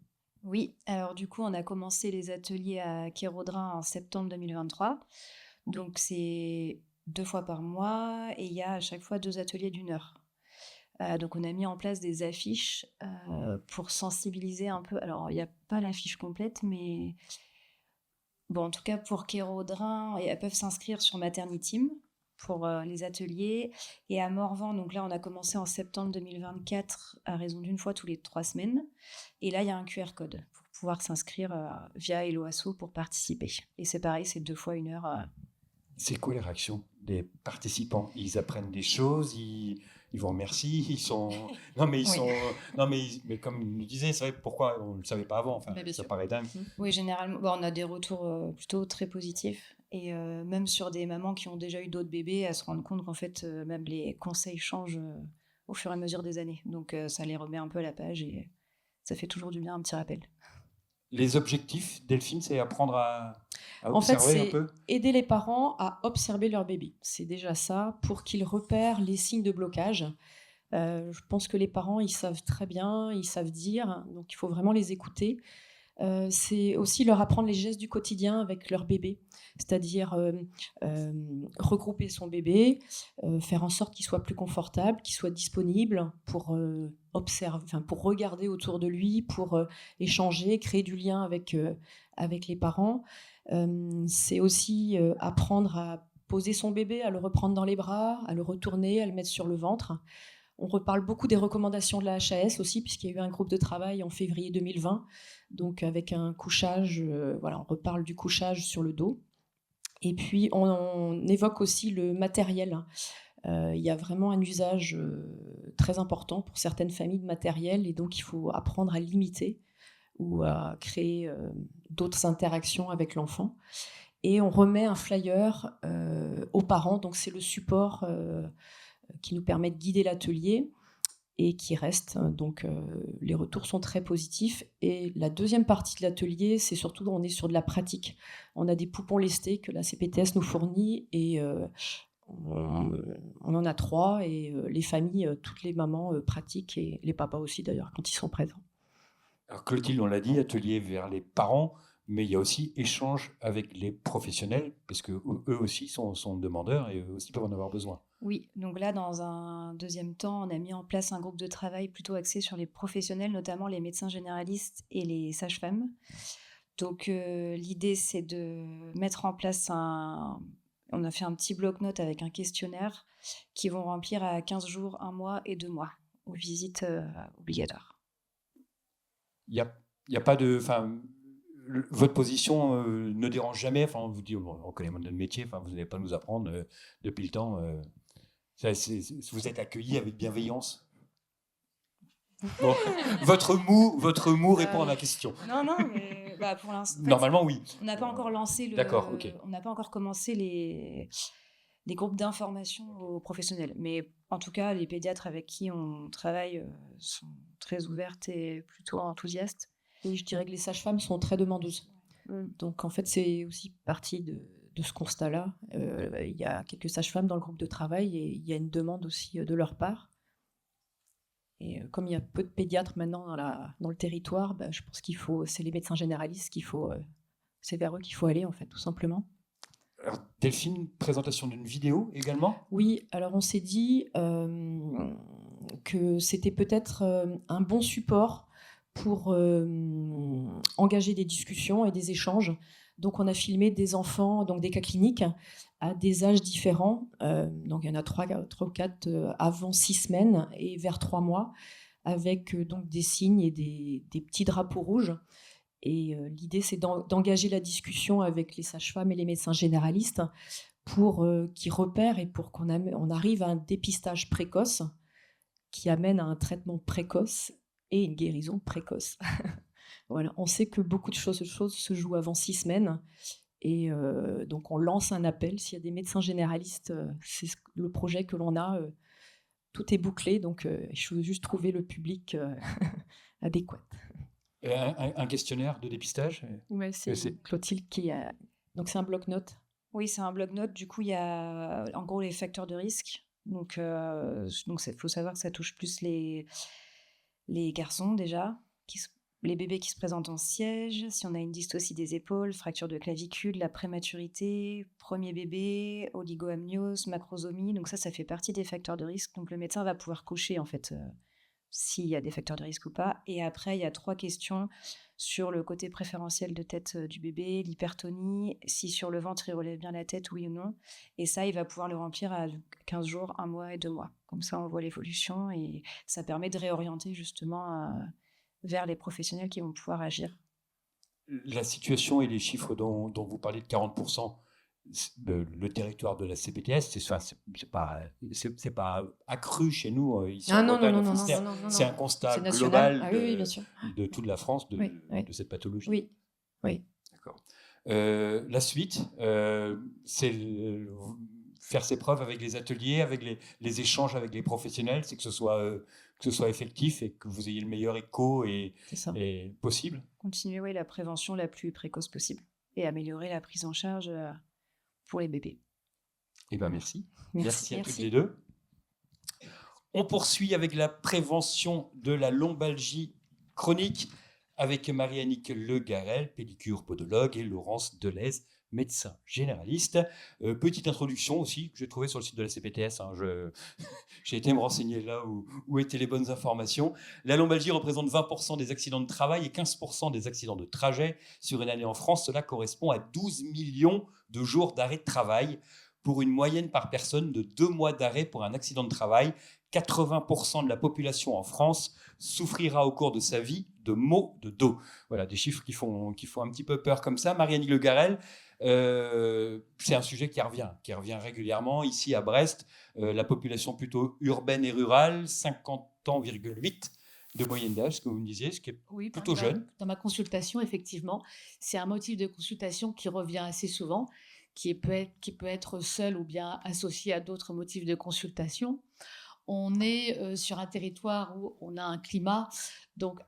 Oui, alors du coup, on a commencé les ateliers à Kérodrin en septembre 2023. Donc, c'est 2 fois par mois et il y a à chaque fois 2 ateliers d'1 heure. Donc, on a mis en place des affiches pour sensibiliser un peu. Alors, il n'y a pas l'affiche complète, mais bon, en tout cas, pour Kérodrin, elles peuvent s'inscrire sur Materniteam pour les ateliers. Et à Morvan, donc là, on a commencé en septembre 2024 à raison d'1 fois tous les 3 semaines. Et là, il y a un QR code pour pouvoir s'inscrire via Hello Asso pour participer. Et c'est pareil, c'est 2 fois 1 heure. C'est quoi les réactions des participants? Ils apprennent des choses, ils vous remercient, ils sont. Non, mais ils Oui. sont. Non, mais comme il nous disait, c'est vrai, pourquoi on ne le savait pas avant? Enfin, Mais bien ça sûr. paraît dingue. Oui, généralement, on a des retours plutôt très positifs. Et même sur des mamans qui ont déjà eu d'autres bébés, elles se rendent compte qu'en fait, même les conseils changent au fur et à mesure des années. Donc, ça les remet un peu à la page et ça fait toujours du bien, un petit rappel. Les objectifs, Delphine, c'est apprendre à En fait, observer un c'est peu. aider les parents à observer leur bébé. C'est déjà ça, pour qu'ils repèrent les signes de blocage. Je pense que les parents, ils savent très bien, ils savent dire, donc il faut vraiment les écouter. C'est aussi leur apprendre les gestes du quotidien avec leur bébé, c'est-à-dire regrouper son bébé, faire en sorte qu'il soit plus confortable, qu'il soit disponible pour observer, pour regarder autour de lui, pour échanger, créer du lien avec les parents. C'est aussi apprendre à poser son bébé, à le reprendre dans les bras, à le retourner, à le mettre sur le ventre. On reparle beaucoup des recommandations de la HAS aussi, puisqu'il y a eu un groupe de travail en février 2020, donc avec un couchage, on reparle du couchage sur le dos. Et puis on évoque aussi le matériel. Il y a vraiment un usage très important pour certaines familles de matériel, et donc il faut apprendre à limiter ou à créer d'autres interactions avec l'enfant. Et on remet un flyer aux parents, donc c'est le support qui nous permet de guider l'atelier. et qui restent. Donc les retours sont très positifs. Et la deuxième partie de l'atelier, c'est surtout on est sur de la pratique. On a des poupons lestés que la CPTS nous fournit et on en a 3 et les familles, toutes les mamans pratiquent et les papas aussi d'ailleurs quand ils sont présents. Alors Clotilde, on l'a dit, atelier vers les parents, mais il y a aussi échange avec les professionnels, parce que eux aussi sont demandeurs et eux aussi peuvent en avoir besoin. Oui, donc là, dans un deuxième temps, on a mis en place un groupe de travail plutôt axé sur les professionnels, notamment les médecins généralistes et les sages-femmes. Donc l'idée, c'est de mettre en place on a fait un petit bloc-notes avec un questionnaire qui vont remplir à 15 jours, 1 mois et 2 mois aux visites obligatoires. Il y a pas de... Enfin, votre position ne dérange jamais. Enfin, on vous dit, on connaît notre métier, enfin, vous n'allez pas nous apprendre depuis le temps. Vous êtes accueillis avec bienveillance. Bon, votre mot répond à ma question. Non, mais pour l'instant. Normalement, oui. On n'a pas encore lancé D'accord, ok. On n'a pas encore commencé les groupes d'information aux professionnels. Mais en tout cas, les pédiatres avec qui on travaille sont très ouvertes et plutôt enthousiastes. Oui, je dirais que les sages-femmes sont très demandeuses. Donc en fait, c'est aussi partie de ce constat-là. Il y a quelques sages-femmes dans le groupe de travail et il y a une demande aussi de leur part. Et comme il y a peu de pédiatres maintenant dans le territoire, je pense c'est les médecins généralistes c'est vers eux qu'il faut aller en fait, tout simplement. Alors, Delphine, présentation d'une vidéo également ? Oui, alors on s'est dit que c'était peut-être un bon support pour engager des discussions et des échanges. Donc on a filmé des enfants, donc des cas cliniques, à des âges différents. Donc il y en a 3 ou 4 avant 6 semaines et vers 3 mois, avec donc des signes et des petits drapeaux rouges. Et l'idée, c'est d'engager la discussion avec les sages-femmes et les médecins généralistes pour qu'ils repèrent et pour qu'on arrive à un dépistage précoce qui amène à un traitement précoce et une guérison précoce. Voilà, on sait que beaucoup de choses se jouent avant 6 semaines. Et donc, on lance un appel. S'il y a des médecins généralistes, c'est le projet que l'on a. Tout est bouclé, donc je veux juste trouver le public adéquat. Un questionnaire de dépistage ? Ouais, c'est Clotilde qui a... Donc, c'est un bloc-notes. Oui, c'est un bloc-notes. Du coup, il y a en gros les facteurs de risque. Donc, il faut savoir que ça touche plus les garçons déjà, les bébés qui se présentent en siège, si on a une dystocie des épaules, fracture de clavicule, la prématurité, premier bébé, oligoamniose, macrosomie. Donc ça fait partie des facteurs de risque. Donc le médecin va pouvoir cocher en fait s'il y a des facteurs de risque ou pas. Et après, il y a 3 questions sur le côté préférentiel de tête du bébé, l'hypertonie, si sur le ventre il relève bien la tête, oui ou non. Et ça, il va pouvoir le remplir à 15 jours, 1 mois et 2 mois. Comme ça, on voit l'évolution et ça permet de réorienter justement vers les professionnels qui vont pouvoir agir. La situation et les chiffres dont vous parlez de 40%, le territoire de la CPTS, c'est pas accru chez nous ici en Bretagne, en Finistère. C'est un constat global de toute la France de cette pathologie. Oui. D'accord. La suite, c'est faire ses preuves avec les ateliers, avec les échanges avec les professionnels, c'est que ce soit effectif et que vous ayez le meilleur écho et possible. Continuer la prévention la plus précoce possible et améliorer la prise en charge pour les bébés. Eh bien, merci. Merci à toutes les deux. On poursuit avec la prévention de la lombalgie chronique avec Marie-Annick Le Garel, pédicure podologue, et Laurence Delez, médecin généraliste. Petite introduction aussi que j'ai trouvée sur le site de la CPTS. J'ai été me renseigner là où étaient les bonnes informations. La lombalgie représente 20% des accidents de travail et 15% des accidents de trajet sur une année en France. Cela correspond à 12 millions de jours d'arrêt de travail pour une moyenne par personne de 2 mois d'arrêt pour un accident de travail. 80% de la population en France souffrira au cours de sa vie de maux de dos. Voilà, des chiffres qui font un petit peu peur comme ça. Marie-Annick Le Garel, c'est un sujet qui revient régulièrement. Ici à Brest, la population plutôt urbaine et rurale, 50,8 ans de moyenne d'âge, ce que vous me disiez, ce qui est plutôt jeune. Dans ma consultation, effectivement, c'est un motif de consultation qui revient assez souvent, qui peut être seul ou bien associé à d'autres motifs de consultation. on est sur un territoire où on a un climat donc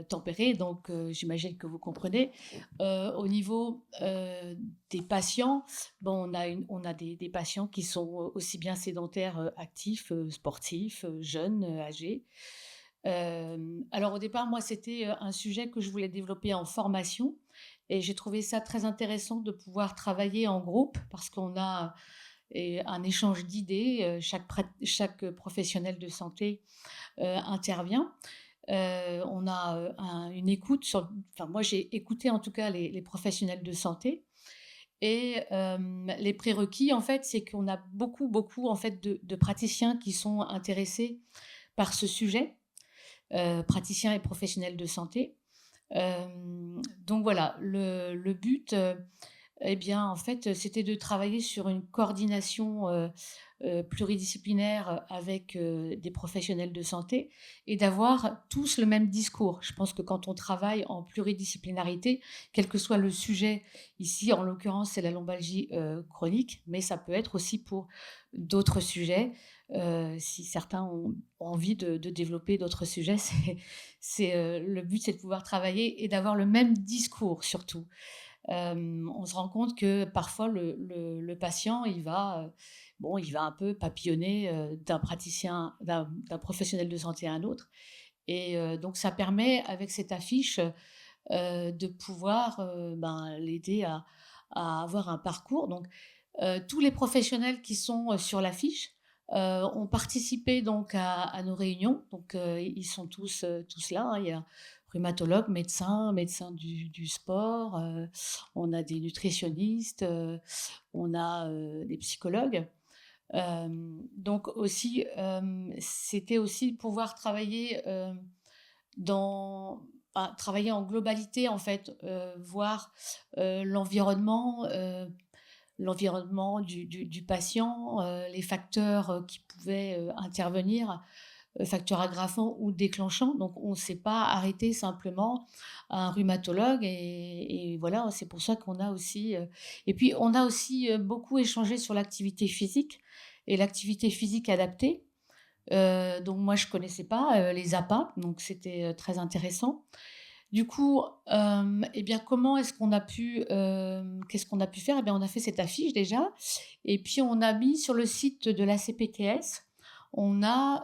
tempéré, donc j'imagine que vous comprenez. Au niveau des patients, bon, on a des patients qui sont aussi bien sédentaires, actifs, sportifs, jeunes, âgés. Alors au départ, moi, c'était un sujet que je voulais développer en formation et j'ai trouvé ça très intéressant de pouvoir travailler en groupe parce qu'on a un échange d'idées, chaque professionnel de santé intervient. On a une écoute enfin moi j'ai écouté en tout cas les professionnels de santé et les prérequis en fait c'est qu'on a beaucoup en fait de praticiens qui sont intéressés par ce sujet, praticiens et professionnels de santé. Donc voilà, le but, eh bien, en fait, c'était de travailler sur une coordination pluridisciplinaire avec des professionnels de santé et d'avoir tous le même discours. Je pense que quand on travaille en pluridisciplinarité, quel que soit le sujet, ici en l'occurrence c'est la lombalgie chronique, mais ça peut être aussi pour d'autres sujets. Si certains ont envie de développer d'autres sujets, le but c'est de pouvoir travailler et d'avoir le même discours surtout. On se rend compte que parfois le patient, il va un peu papillonner d'un professionnel de santé à un autre. Et donc ça permet, avec cette affiche, de pouvoir l'aider à avoir un parcours. Donc tous les professionnels qui sont sur l'affiche ont participé donc à nos réunions. Donc ils sont tous là, hein. Il y a rhumatologues, médecins du sport, on a des nutritionnistes, on a des psychologues. Donc aussi, c'était aussi pouvoir travailler travailler en globalité en fait, voir l'environnement du patient, les facteurs qui pouvaient intervenir, facteurs aggravants ou déclenchants. Donc on ne s'est pas arrêté simplement à un rhumatologue et voilà, c'est pour ça qu'on a aussi et puis on a aussi beaucoup échangé sur l'activité physique et l'activité physique adaptée. Donc moi je connaissais pas les APA, donc c'était très intéressant. Du coup, eh bien, comment est-ce qu'on a pu, qu'est-ce qu'on a pu faire? Eh bien, on a fait cette affiche déjà, et puis on a mis sur le site de la CPTS, on a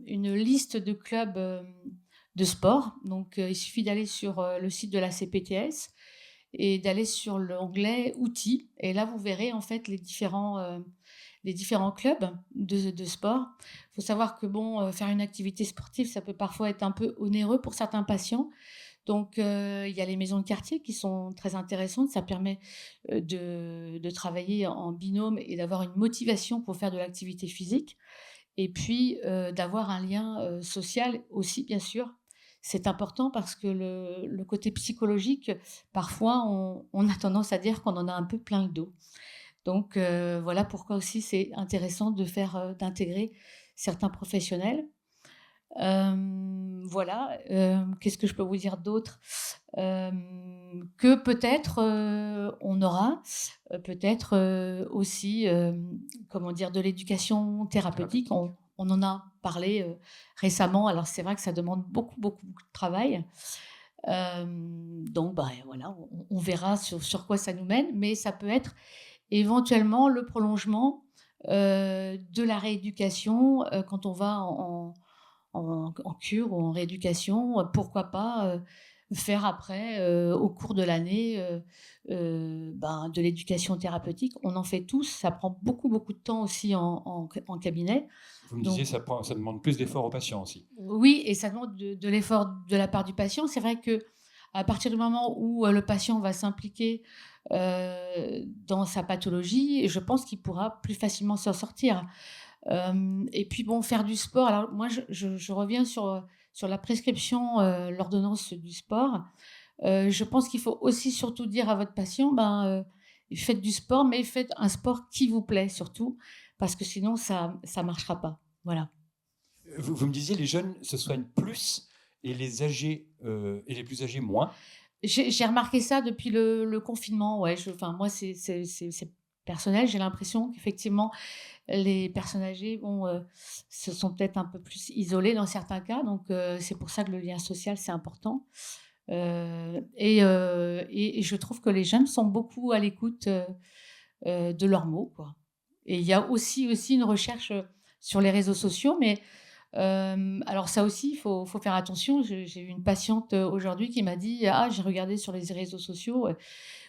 une liste de clubs de sport. Donc, il suffit d'aller sur le site de la CPTS et d'aller sur l'onglet outils. Et là, vous verrez en fait les différents clubs de sport. Il faut savoir que faire une activité sportive, ça peut parfois être un peu onéreux pour certains patients. Donc, il y a les maisons de quartier qui sont très intéressantes. Ça permet de travailler en binôme et d'avoir une motivation pour faire de l'activité physique. Et puis, d'avoir un lien social aussi, bien sûr. C'est important parce que le côté psychologique, parfois, on a tendance à dire qu'on en a un peu plein le dos. Donc voilà pourquoi aussi c'est intéressant d'intégrer certains professionnels. Voilà, qu'est-ce que je peux vous dire d'autre? Que peut-être on aura peut-être aussi comment dire, de l'éducation thérapeutique. On en a parlé récemment. Alors c'est vrai que ça demande beaucoup de travail. Donc voilà, on verra sur quoi ça nous mène, mais ça peut être éventuellement le prolongement de la rééducation quand on va en cure ou en rééducation. Pourquoi pas faire après, au cours de l'année, de l'éducation thérapeutique. On en fait tous, ça prend beaucoup de temps aussi en cabinet. Vous me disiez, ça demande plus d'efforts aux patients aussi. Oui, et ça demande de l'effort de la part du patient. C'est vrai que à partir du moment où le patient va s'impliquer dans sa pathologie, je pense qu'il pourra plus facilement s'en sortir. Et puis faire du sport. Alors moi, je reviens sur la prescription, l'ordonnance du sport. Je pense qu'il faut aussi surtout dire à votre patient, faites du sport, mais faites un sport qui vous plaît surtout, parce que sinon ça marchera pas. Voilà. Vous me disiez, les jeunes se soignent plus et les âgés et les plus âgés moins. J'ai remarqué ça depuis le confinement. Ouais, moi, c'est personnel. J'ai l'impression qu'effectivement, les personnes âgées se sont peut-être un peu plus isolées dans certains cas. Donc, c'est pour ça que le lien social, c'est important. Et je trouve que les jeunes sont beaucoup à l'écoute de leurs mots, quoi. Et il y a aussi une recherche sur les réseaux sociaux, mais alors ça aussi, il faut faire attention. J'ai eu une patiente aujourd'hui qui m'a dit « Ah, j'ai regardé sur les réseaux sociaux. »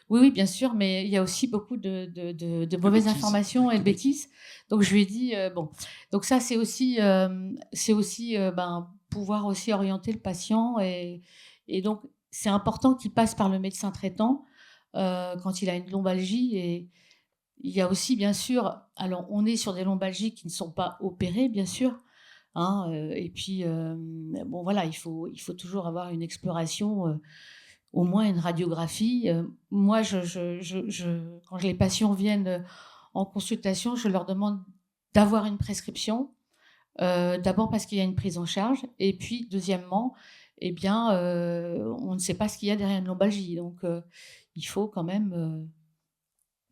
Oui, bien sûr, mais il y a aussi beaucoup de mauvaises informations et de bêtises. Donc je lui ai dit bon. Donc ça, c'est aussi pouvoir aussi orienter le patient et donc c'est important qu'il passe par le médecin traitant quand il a une lombalgie. Et il y a aussi, bien sûr, alors on est sur des lombalgies qui ne sont pas opérées, bien sûr. Hein, et puis bon voilà, il faut toujours avoir une exploration. Au moins une radiographie. Moi, quand les patients viennent en consultation, je leur demande d'avoir une prescription. D'abord parce qu'il y a une prise en charge. Et puis, deuxièmement, eh bien, on ne sait pas ce qu'il y a derrière une lombalgie. Donc, il faut quand même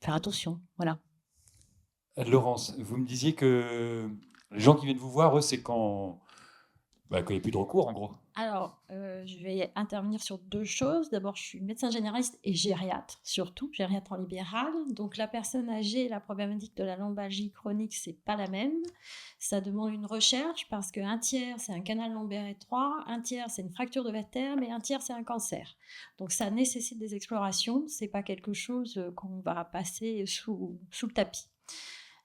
faire attention. Voilà. Laurence, vous me disiez que les gens qui viennent vous voir, eux, c'est quand il n'y a plus de recours, en gros. Alors, je vais intervenir sur deux choses. D'abord, je suis médecin généraliste et gériatre, surtout, gériatre en libéral. Donc, la personne âgée, la problématique de la lombalgie chronique, c'est pas la même. Ça demande une recherche parce qu'un tiers, c'est un canal lombaire étroit, un tiers, c'est une fracture de vertèbre et un tiers, c'est un cancer. Donc, ça nécessite des explorations. C'est pas quelque chose qu'on va passer sous le tapis.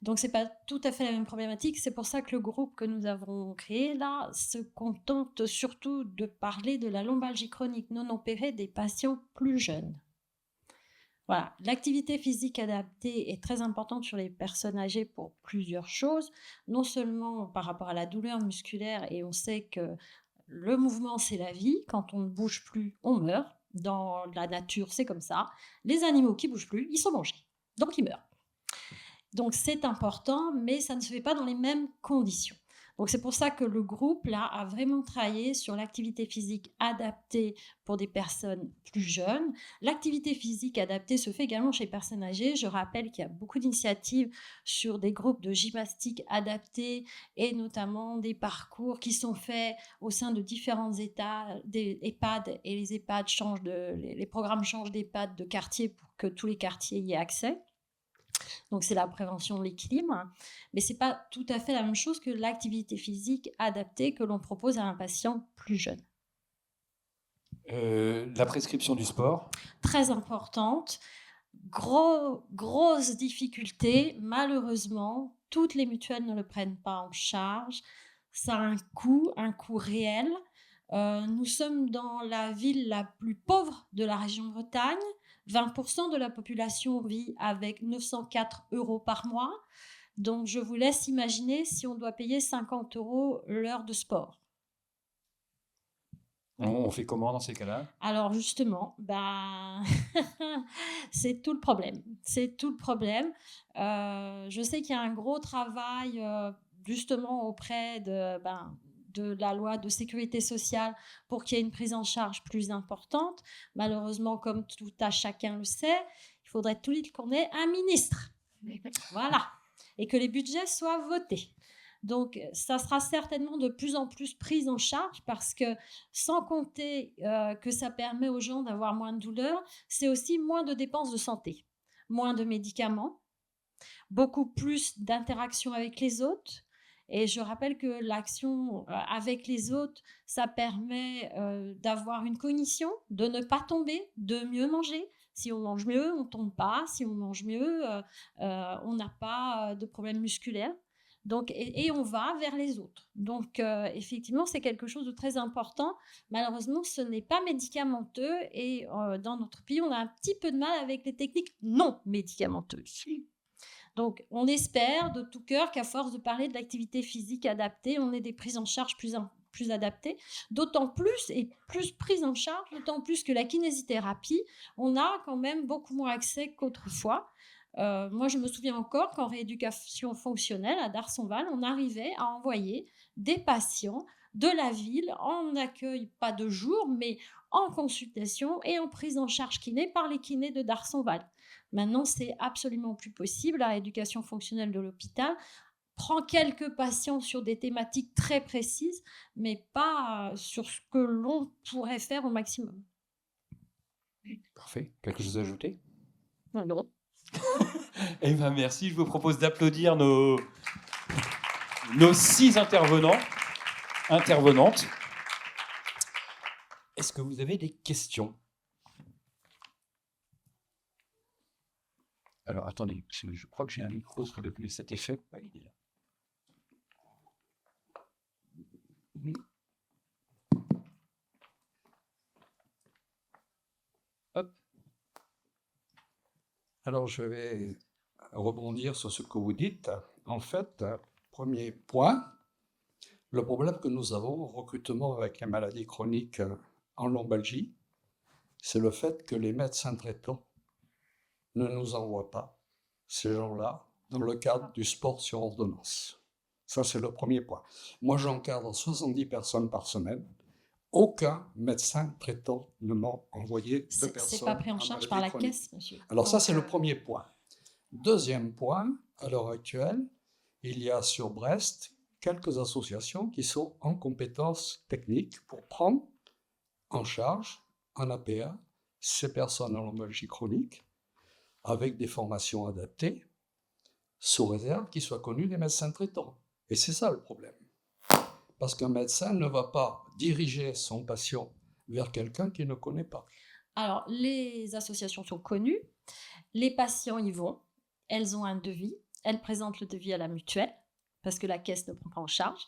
Donc, ce n'est pas tout à fait la même problématique. C'est pour ça que le groupe que nous avons créé, là, se contente surtout de parler de la lombalgie chronique non opérée des patients plus jeunes. Voilà. L'activité physique adaptée est très importante sur les personnes âgées pour plusieurs choses. Non seulement par rapport à la douleur musculaire, et on sait que le mouvement, c'est la vie. Quand on ne bouge plus, on meurt. Dans la nature, c'est comme ça. Les animaux qui ne bougent plus, ils sont mangés. Donc, ils meurent. Donc, c'est important, mais ça ne se fait pas dans les mêmes conditions. Donc, c'est pour ça que le groupe, là, a vraiment travaillé sur l'activité physique adaptée pour des personnes plus jeunes. L'activité physique adaptée se fait également chez les personnes âgées. Je rappelle qu'il y a beaucoup d'initiatives sur des groupes de gymnastique adaptés et notamment des parcours qui sont faits au sein de différents États, des EHPAD, et les EHPAD les programmes changent d'EHPAD de quartier pour que tous les quartiers y aient accès. Donc, c'est la prévention de l'équilibre, mais ce n'est pas tout à fait la même chose que l'activité physique adaptée que l'on propose à un patient plus jeune. La prescription du sport. Très importante. Grosse difficulté. Malheureusement, toutes les mutuelles ne le prennent pas en charge. Ça a un coût réel. Nous sommes dans la ville la plus pauvre de la région de Bretagne. 20% de la population vit avec 904 € par mois. Donc, je vous laisse imaginer si on doit payer 50 € l'heure de sport. On fait comment dans ces cas-là ? Alors, justement, c'est tout le problème. C'est tout le problème. Je sais qu'il y a un gros travail, justement, auprès de la loi de sécurité sociale pour qu'il y ait une prise en charge plus importante. Malheureusement, comme tout à chacun le sait, il faudrait tout de suite qu'on ait un ministre. Voilà. Et que les budgets soient votés. Donc, ça sera certainement de plus en plus pris en charge parce que, sans compter que ça permet aux gens d'avoir moins de douleurs, c'est aussi moins de dépenses de santé, moins de médicaments, beaucoup plus d'interactions avec les autres. Et je rappelle que l'action avec les autres, ça permet d'avoir une cognition, de ne pas tomber, de mieux manger. Si on mange mieux, on ne tombe pas. Si on mange mieux, on n'a pas de problème musculaire. Donc, et on va vers les autres. Donc, effectivement, c'est quelque chose de très important. Malheureusement, ce n'est pas médicamenteux. Et dans notre pays, on a un petit peu de mal avec les techniques non médicamenteuses. Donc, on espère de tout cœur qu'à force de parler de l'activité physique adaptée, on ait des prises en charge plus adaptées, d'autant plus prises en charge, d'autant plus que la kinésithérapie, on a quand même beaucoup moins accès qu'autrefois. Moi, je me souviens encore qu'en rééducation fonctionnelle à Darsonval, on arrivait à envoyer des patients de la ville en accueil, pas de jour, mais en consultation et en prise en charge kiné par les kinés de Darsonval. Maintenant, c'est absolument plus possible. La rééducation fonctionnelle de l'hôpital prend quelques patients sur des thématiques très précises, mais pas sur ce que l'on pourrait faire au maximum. Parfait. Quelque chose à ajouter? Non. Eh bien, merci. Je vous propose d'applaudir nos 6 intervenantes. Est-ce que vous avez des questions? Alors, attendez, je crois que j'ai un micro depuis cet effet. Ah, il est là. Hop. Alors, je vais rebondir sur ce que vous dites. En fait, premier point, le problème que nous avons au recrutement avec les maladies chroniques en lombalgie, c'est le fait que les médecins traitants ne nous envoient pas ces gens-là dans le cadre du sport sur ordonnance. Ça, c'est le premier point. Moi, j'encadre 70 personnes par semaine. Aucun médecin traitant ne m'a envoyé de personnes. C'est pas pris en charge par la caisse, monsieur. Alors ça, c'est le premier point. Deuxième point, à l'heure actuelle, il y a sur Brest quelques associations qui sont en compétences techniques pour prendre en charge, en APA, ces personnes en lombalgie chronique, avec des formations adaptées, sous réserve qu'ils soient connus des médecins traitants. Et c'est ça le problème. Parce qu'un médecin ne va pas diriger son patient vers quelqu'un qu'il ne connaît pas. Alors, les associations sont connues, les patients y vont, elles ont un devis, elles présentent le devis à la mutuelle, parce que la caisse ne prend pas en charge,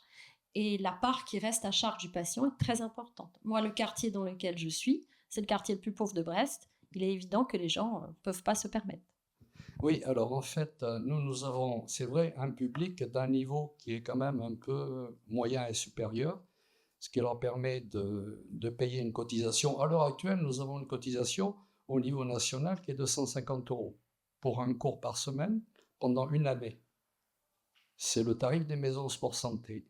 et la part qui reste à charge du patient est très importante. Moi, le quartier dans lequel je suis, c'est le quartier le plus pauvre de Brest, il est évident que les gens ne peuvent pas se permettre. Oui, alors en fait, nous avons, c'est vrai, un public d'un niveau qui est quand même un peu moyen et supérieur, ce qui leur permet de payer une cotisation. À l'heure actuelle, nous avons une cotisation au niveau national qui est de 150 € pour un cours par semaine pendant une année. C'est le tarif des maisons sport santé.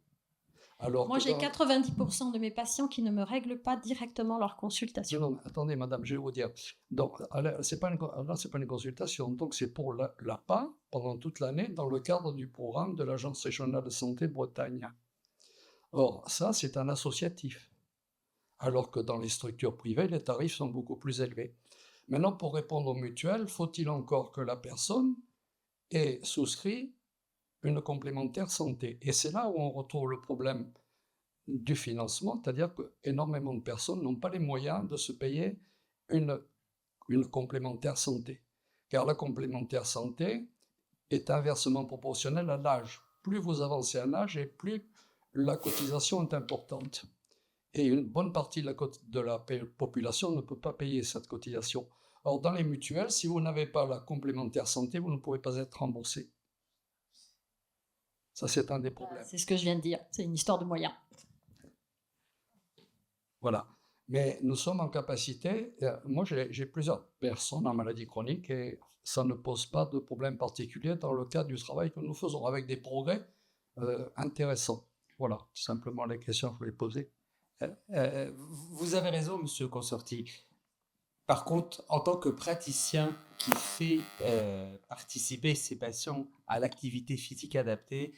Alors moi, j'ai 90% de mes patients qui ne me règlent pas directement leur consultation. Non, attendez, madame, je vais vous dire. Donc, là, c'est pas une consultation. Donc, c'est pour l'APA pendant toute l'année dans le cadre du programme de l'Agence régionale de santé de Bretagne. Or, ça, c'est un associatif. Alors que dans les structures privées, les tarifs sont beaucoup plus élevés. Maintenant, pour répondre aux mutuelles, faut-il encore que la personne ait souscrit une complémentaire santé? Et c'est là où on retrouve le problème du financement, c'est-à-dire qu'énormément de personnes n'ont pas les moyens de se payer une complémentaire santé. Car la complémentaire santé est inversement proportionnelle à l'âge. Plus vous avancez en âge et plus la cotisation est importante. Et une bonne partie de la population ne peut pas payer cette cotisation. Or, dans les mutuelles, si vous n'avez pas la complémentaire santé, vous ne pouvez pas être remboursé. Ça, c'est un des problèmes. C'est ce que je viens de dire, c'est une histoire de moyens. Voilà. Mais nous sommes en capacité, moi j'ai plusieurs personnes en maladie chronique et ça ne pose pas de problème particulier dans le cadre du travail que nous faisons, avec des progrès intéressants. Voilà, tout simplement les questions que je voulais poser. Vous avez raison, monsieur Consorti. Par contre, en tant que praticien qui fait participer ses patients à l'activité physique adaptée,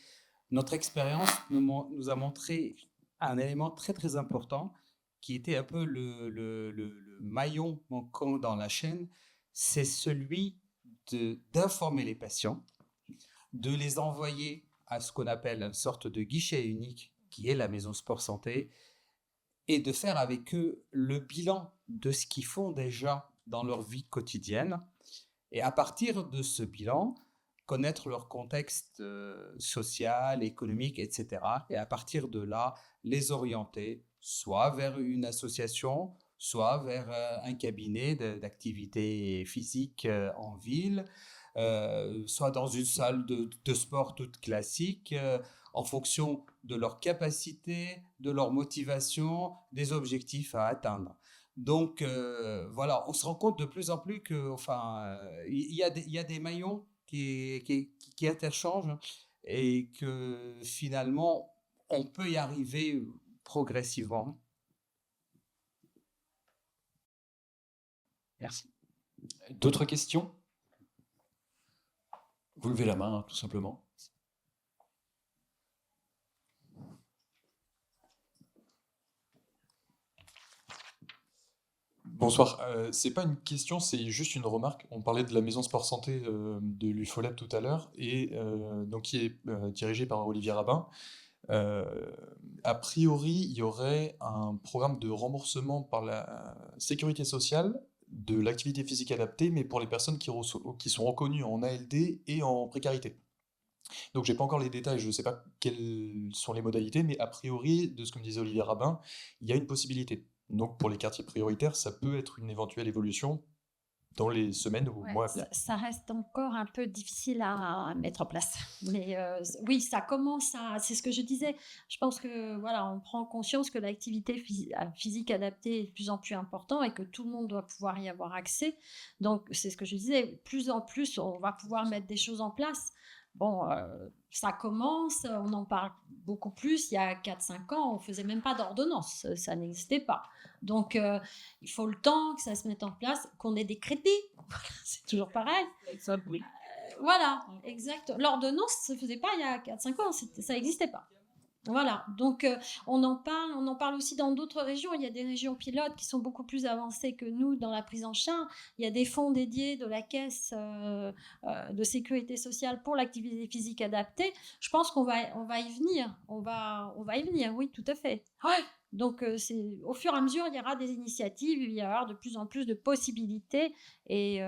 notre expérience nous a montré un élément très très important qui était un peu le maillon manquant dans la chaîne, c'est celui d'informer les patients, de les envoyer à ce qu'on appelle une sorte de guichet unique qui est la maison sport santé, et de faire avec eux le bilan de ce qu'ils font déjà dans leur vie quotidienne. Et à partir de ce bilan, connaître leur contexte social, économique, etc. Et à partir de là, les orienter soit vers une association, soit vers un cabinet d'activité physique en ville, soit dans une salle de sport toute classique, en fonction de leur capacité, de leur motivation, des objectifs à atteindre. Donc voilà, on se rend compte de plus en plus que, il y a des maillons qui interchangent et que finalement on peut y arriver progressivement. Merci. D'autres questions? Vous levez la main, tout simplement. Bonsoir. C'est pas une question, c'est juste une remarque. On parlait de la maison sport santé de l'UFOLAB tout à l'heure, et donc qui est dirigée par Olivier Rabin. A priori, il y aurait un programme de remboursement par la sécurité sociale de l'activité physique adaptée, mais pour les personnes qui sont reconnues en ALD et en précarité. Donc j'ai pas encore les détails, je ne sais pas quelles sont les modalités, mais a priori, de ce que me disait Olivier Rabin, il y a une possibilité. Donc pour les quartiers prioritaires, ça peut être une éventuelle évolution dans les semaines ou mois à venir. Ça reste encore un peu difficile à mettre en place. Mais oui, ça commence à... C'est ce que je disais. Je pense que voilà, on prend conscience que l'activité physique adaptée est de plus en plus importante et que tout le monde doit pouvoir y avoir accès. Donc, c'est ce que je disais. Plus en plus, on va pouvoir mettre des choses en place. Bon, ça commence, on en parle beaucoup plus. Il y a 4-5 ans, on ne faisait même pas d'ordonnance, ça n'existait pas. Donc, il faut le temps que ça se mette en place, qu'on ait des crédits. C'est toujours pareil. Oui. Voilà, exact. L'ordonnance ne se faisait pas il y a 4-5 ans, ça n'existait pas. Voilà, donc on en parle aussi dans d'autres régions. Il y a des régions pilotes qui sont beaucoup plus avancées que nous dans la prise en charge. Il y a des fonds dédiés de la caisse de sécurité sociale pour l'activité physique adaptée. Je pense qu'on va y venir. On va y venir, oui, tout à fait. Ouais. Donc, au fur et à mesure, il y aura des initiatives, il y aura de plus en plus de possibilités. Et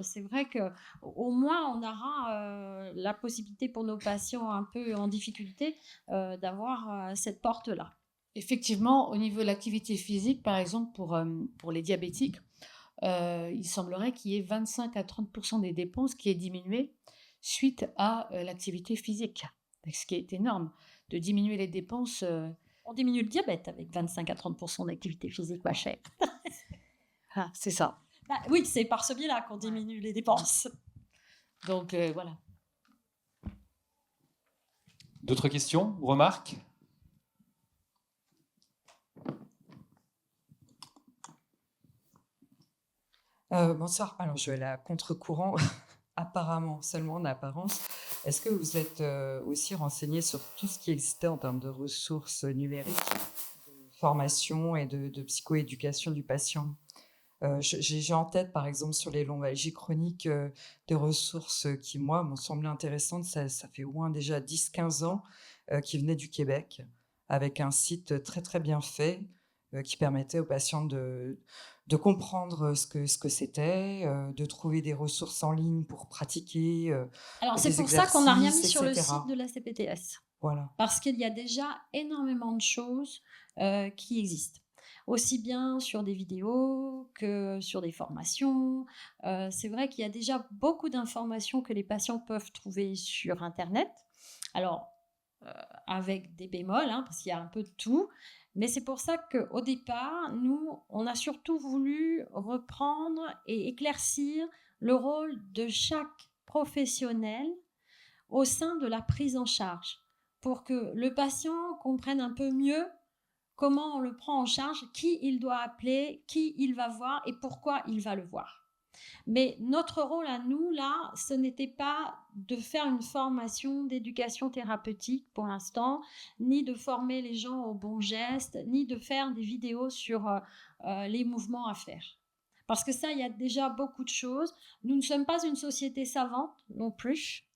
c'est vrai qu'au moins, on aura la possibilité pour nos patients un peu en difficulté d'avoir cette porte-là. Effectivement, au niveau de l'activité physique, par exemple, pour les diabétiques, il semblerait qu'il y ait 25 à 30% des dépenses qui aient diminué suite à l'activité physique. Ce qui est énorme, de diminuer les dépenses... On diminue le diabète avec 25 à 30% d'activité physique, ma chère. Ah, c'est ça. Bah, oui, c'est par ce biais-là qu'on diminue les dépenses. Donc, voilà. D'autres questions ou remarques? Bonsoir. Alors, je vais aller à contre-courant, apparemment, seulement en apparence. Est-ce que vous êtes aussi renseigné sur tout ce qui existait en termes de ressources numériques, de formation et de psychoéducation du patient? J'ai en tête, par exemple, sur les lombalgies chroniques, des ressources qui, moi, m'ont semblé intéressantes. Ça fait au moins déjà 10-15 ans qui venaient du Québec, avec un site très, très bien fait qui permettait aux patients de comprendre ce que c'était, de trouver des ressources en ligne pour pratiquer. Alors, c'est pour ça qu'on n'a rien mis sur le site de la CPTS. Voilà. Parce qu'il y a déjà énormément de choses qui existent. Aussi bien sur des vidéos que sur des formations. C'est vrai qu'il y a déjà beaucoup d'informations que les patients peuvent trouver sur Internet. Alors, avec des bémols, hein, parce qu'il y a un peu de tout. Mais c'est pour ça qu'au départ, nous, on a surtout voulu reprendre et éclaircir le rôle de chaque professionnel au sein de la prise en charge, pour que le patient comprenne un peu mieux comment on le prend en charge, qui il doit appeler, qui il va voir et pourquoi il va le voir. Mais notre rôle à nous, là, ce n'était pas de faire une formation d'éducation thérapeutique pour l'instant, ni de former les gens aux bons gestes, ni de faire des vidéos sur les mouvements à faire. Parce que ça, il y a déjà beaucoup de choses. Nous ne sommes pas une société savante non plus.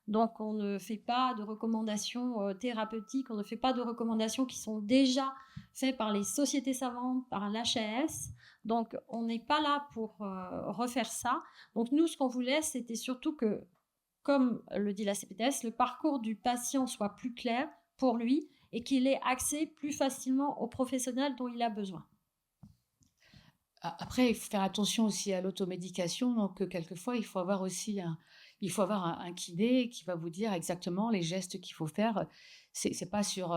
Donc, on ne fait pas de recommandations thérapeutiques, on ne fait pas de recommandations qui sont déjà faites par les sociétés savantes, par l'HAS. Donc, on n'est pas là pour refaire ça. Donc, nous, ce qu'on voulait, c'était surtout que, comme le dit la CPTS, le parcours du patient soit plus clair pour lui et qu'il ait accès plus facilement aux professionnels dont il a besoin. Après, il faut faire attention aussi à l'automédication. Donc, quelquefois, il faut avoir aussi un kiné qui va vous dire exactement les gestes qu'il faut faire. C'est pas sur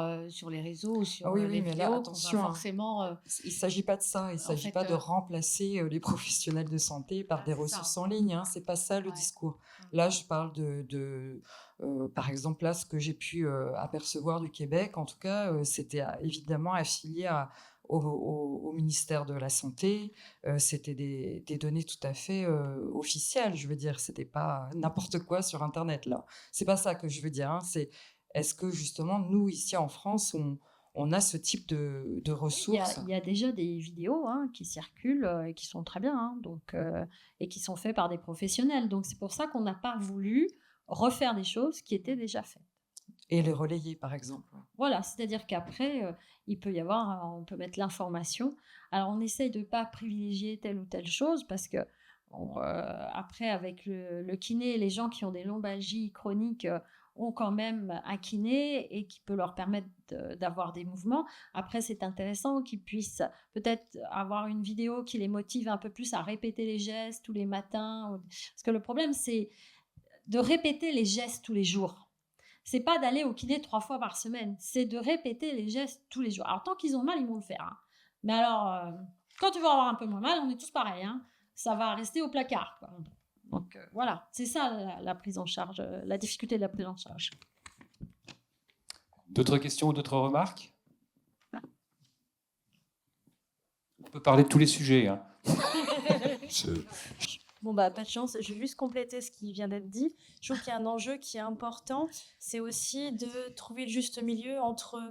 les réseaux ou sur les mais vidéos là, qu'on attention, va forcément... il ne s'agit pas de ça. Il ne s'agit pas de remplacer les professionnels de santé par des ressources en ligne. Hein. Ce n'est pas ça le discours. Là, je parle par exemple, là, ce que j'ai pu apercevoir du Québec, en tout cas, c'était évidemment affilié au ministère de la Santé. C'était des données tout à fait officielles. Je veux dire, c'était pas n'importe quoi sur Internet, là. C'est pas ça que je veux dire, hein. C'est, est-ce que justement, nous, ici en France, on a ce type de ressources? Il y a déjà des vidéos qui circulent et qui sont très bien, donc, et qui sont faites par des professionnels. Donc c'est pour ça qu'on n'a pas voulu refaire des choses qui étaient déjà faites. Et les relayer, par exemple. Voilà, c'est-à-dire qu'après, il peut y avoir, on peut mettre l'information. Alors on essaye de ne pas privilégier telle ou telle chose parce que après, avec le kiné, les gens qui ont des lombalgies chroniques ont quand même un kiné et qui peut leur permettre d'avoir des mouvements. Après, c'est intéressant qu'ils puissent peut-être avoir une vidéo qui les motive un peu plus à répéter les gestes tous les matins. Parce que le problème, c'est de répéter les gestes tous les jours. C'est pas d'aller au kiné 3 fois par semaine, c'est de répéter les gestes tous les jours. Alors, tant qu'ils ont mal, ils vont le faire, hein. Mais alors, quand tu vas avoir un peu moins mal, on est tous pareils, hein. Ça va rester au placard, quoi. Donc, voilà, c'est ça la prise en charge, la difficulté de la prise en charge. D'autres questions ou d'autres remarques? On peut parler de tous les sujets, hein. Bon, pas de chance. Je vais juste compléter ce qui vient d'être dit. Je trouve qu'il y a un enjeu qui est important. C'est aussi de trouver le juste milieu entre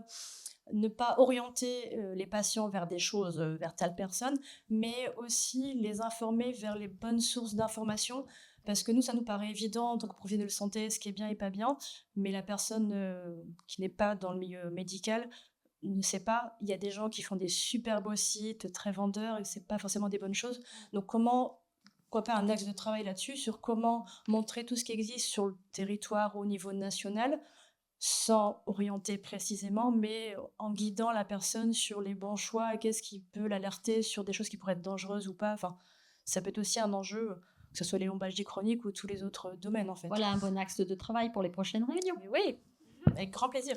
ne pas orienter les patients vers des choses, vers telle personne, mais aussi les informer vers les bonnes sources d'informations. Parce que nous, ça nous paraît évident en tant que professionnel de santé, ce qui est bien et pas bien. Mais la personne qui n'est pas dans le milieu médical ne sait pas. Il y a des gens qui font des super beaux sites, très vendeurs, et ce n'est pas forcément des bonnes choses. Donc, pourquoi pas un axe de travail là-dessus, sur comment montrer tout ce qui existe sur le territoire au niveau national, sans orienter précisément, mais en guidant la personne sur les bons choix, et qu'est-ce qui peut l'alerter sur des choses qui pourraient être dangereuses ou pas. Enfin, ça peut être aussi un enjeu, que ce soit les lombalgies chroniques ou tous les autres domaines, en fait. Voilà un bon axe de travail pour les prochaines réunions. Mais oui, avec grand plaisir.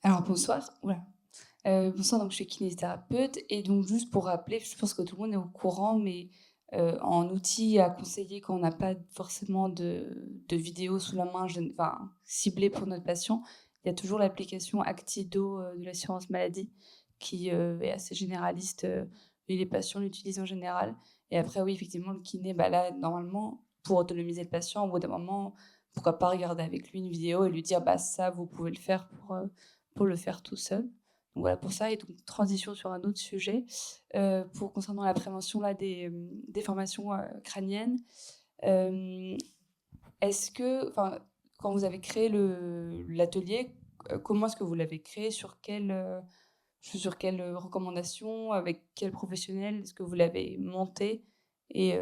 Alors, bonsoir. Voilà. Bonsoir, donc je suis kinésithérapeute et donc juste pour rappeler, je pense que tout le monde est au courant, mais en outil à conseiller quand on n'a pas forcément de vidéo sous la main, ciblée pour notre patient, il y a toujours l'application Actido de l'assurance maladie qui est assez généraliste et les patients l'utilisent en général. Et après, oui, effectivement, le kiné, là, normalement, pour autonomiser le patient, au bout d'un moment, pourquoi pas regarder avec lui une vidéo et lui dire, ça, vous pouvez le faire pour le faire tout seul. Donc voilà pour ça, et donc transition sur un autre sujet, concernant la prévention là, des déformations crâniennes. Est-ce que, quand vous avez créé l'atelier, comment est-ce que vous l'avez créé, sur quelles recommandations, avec quels professionnels est-ce que vous l'avez monté, et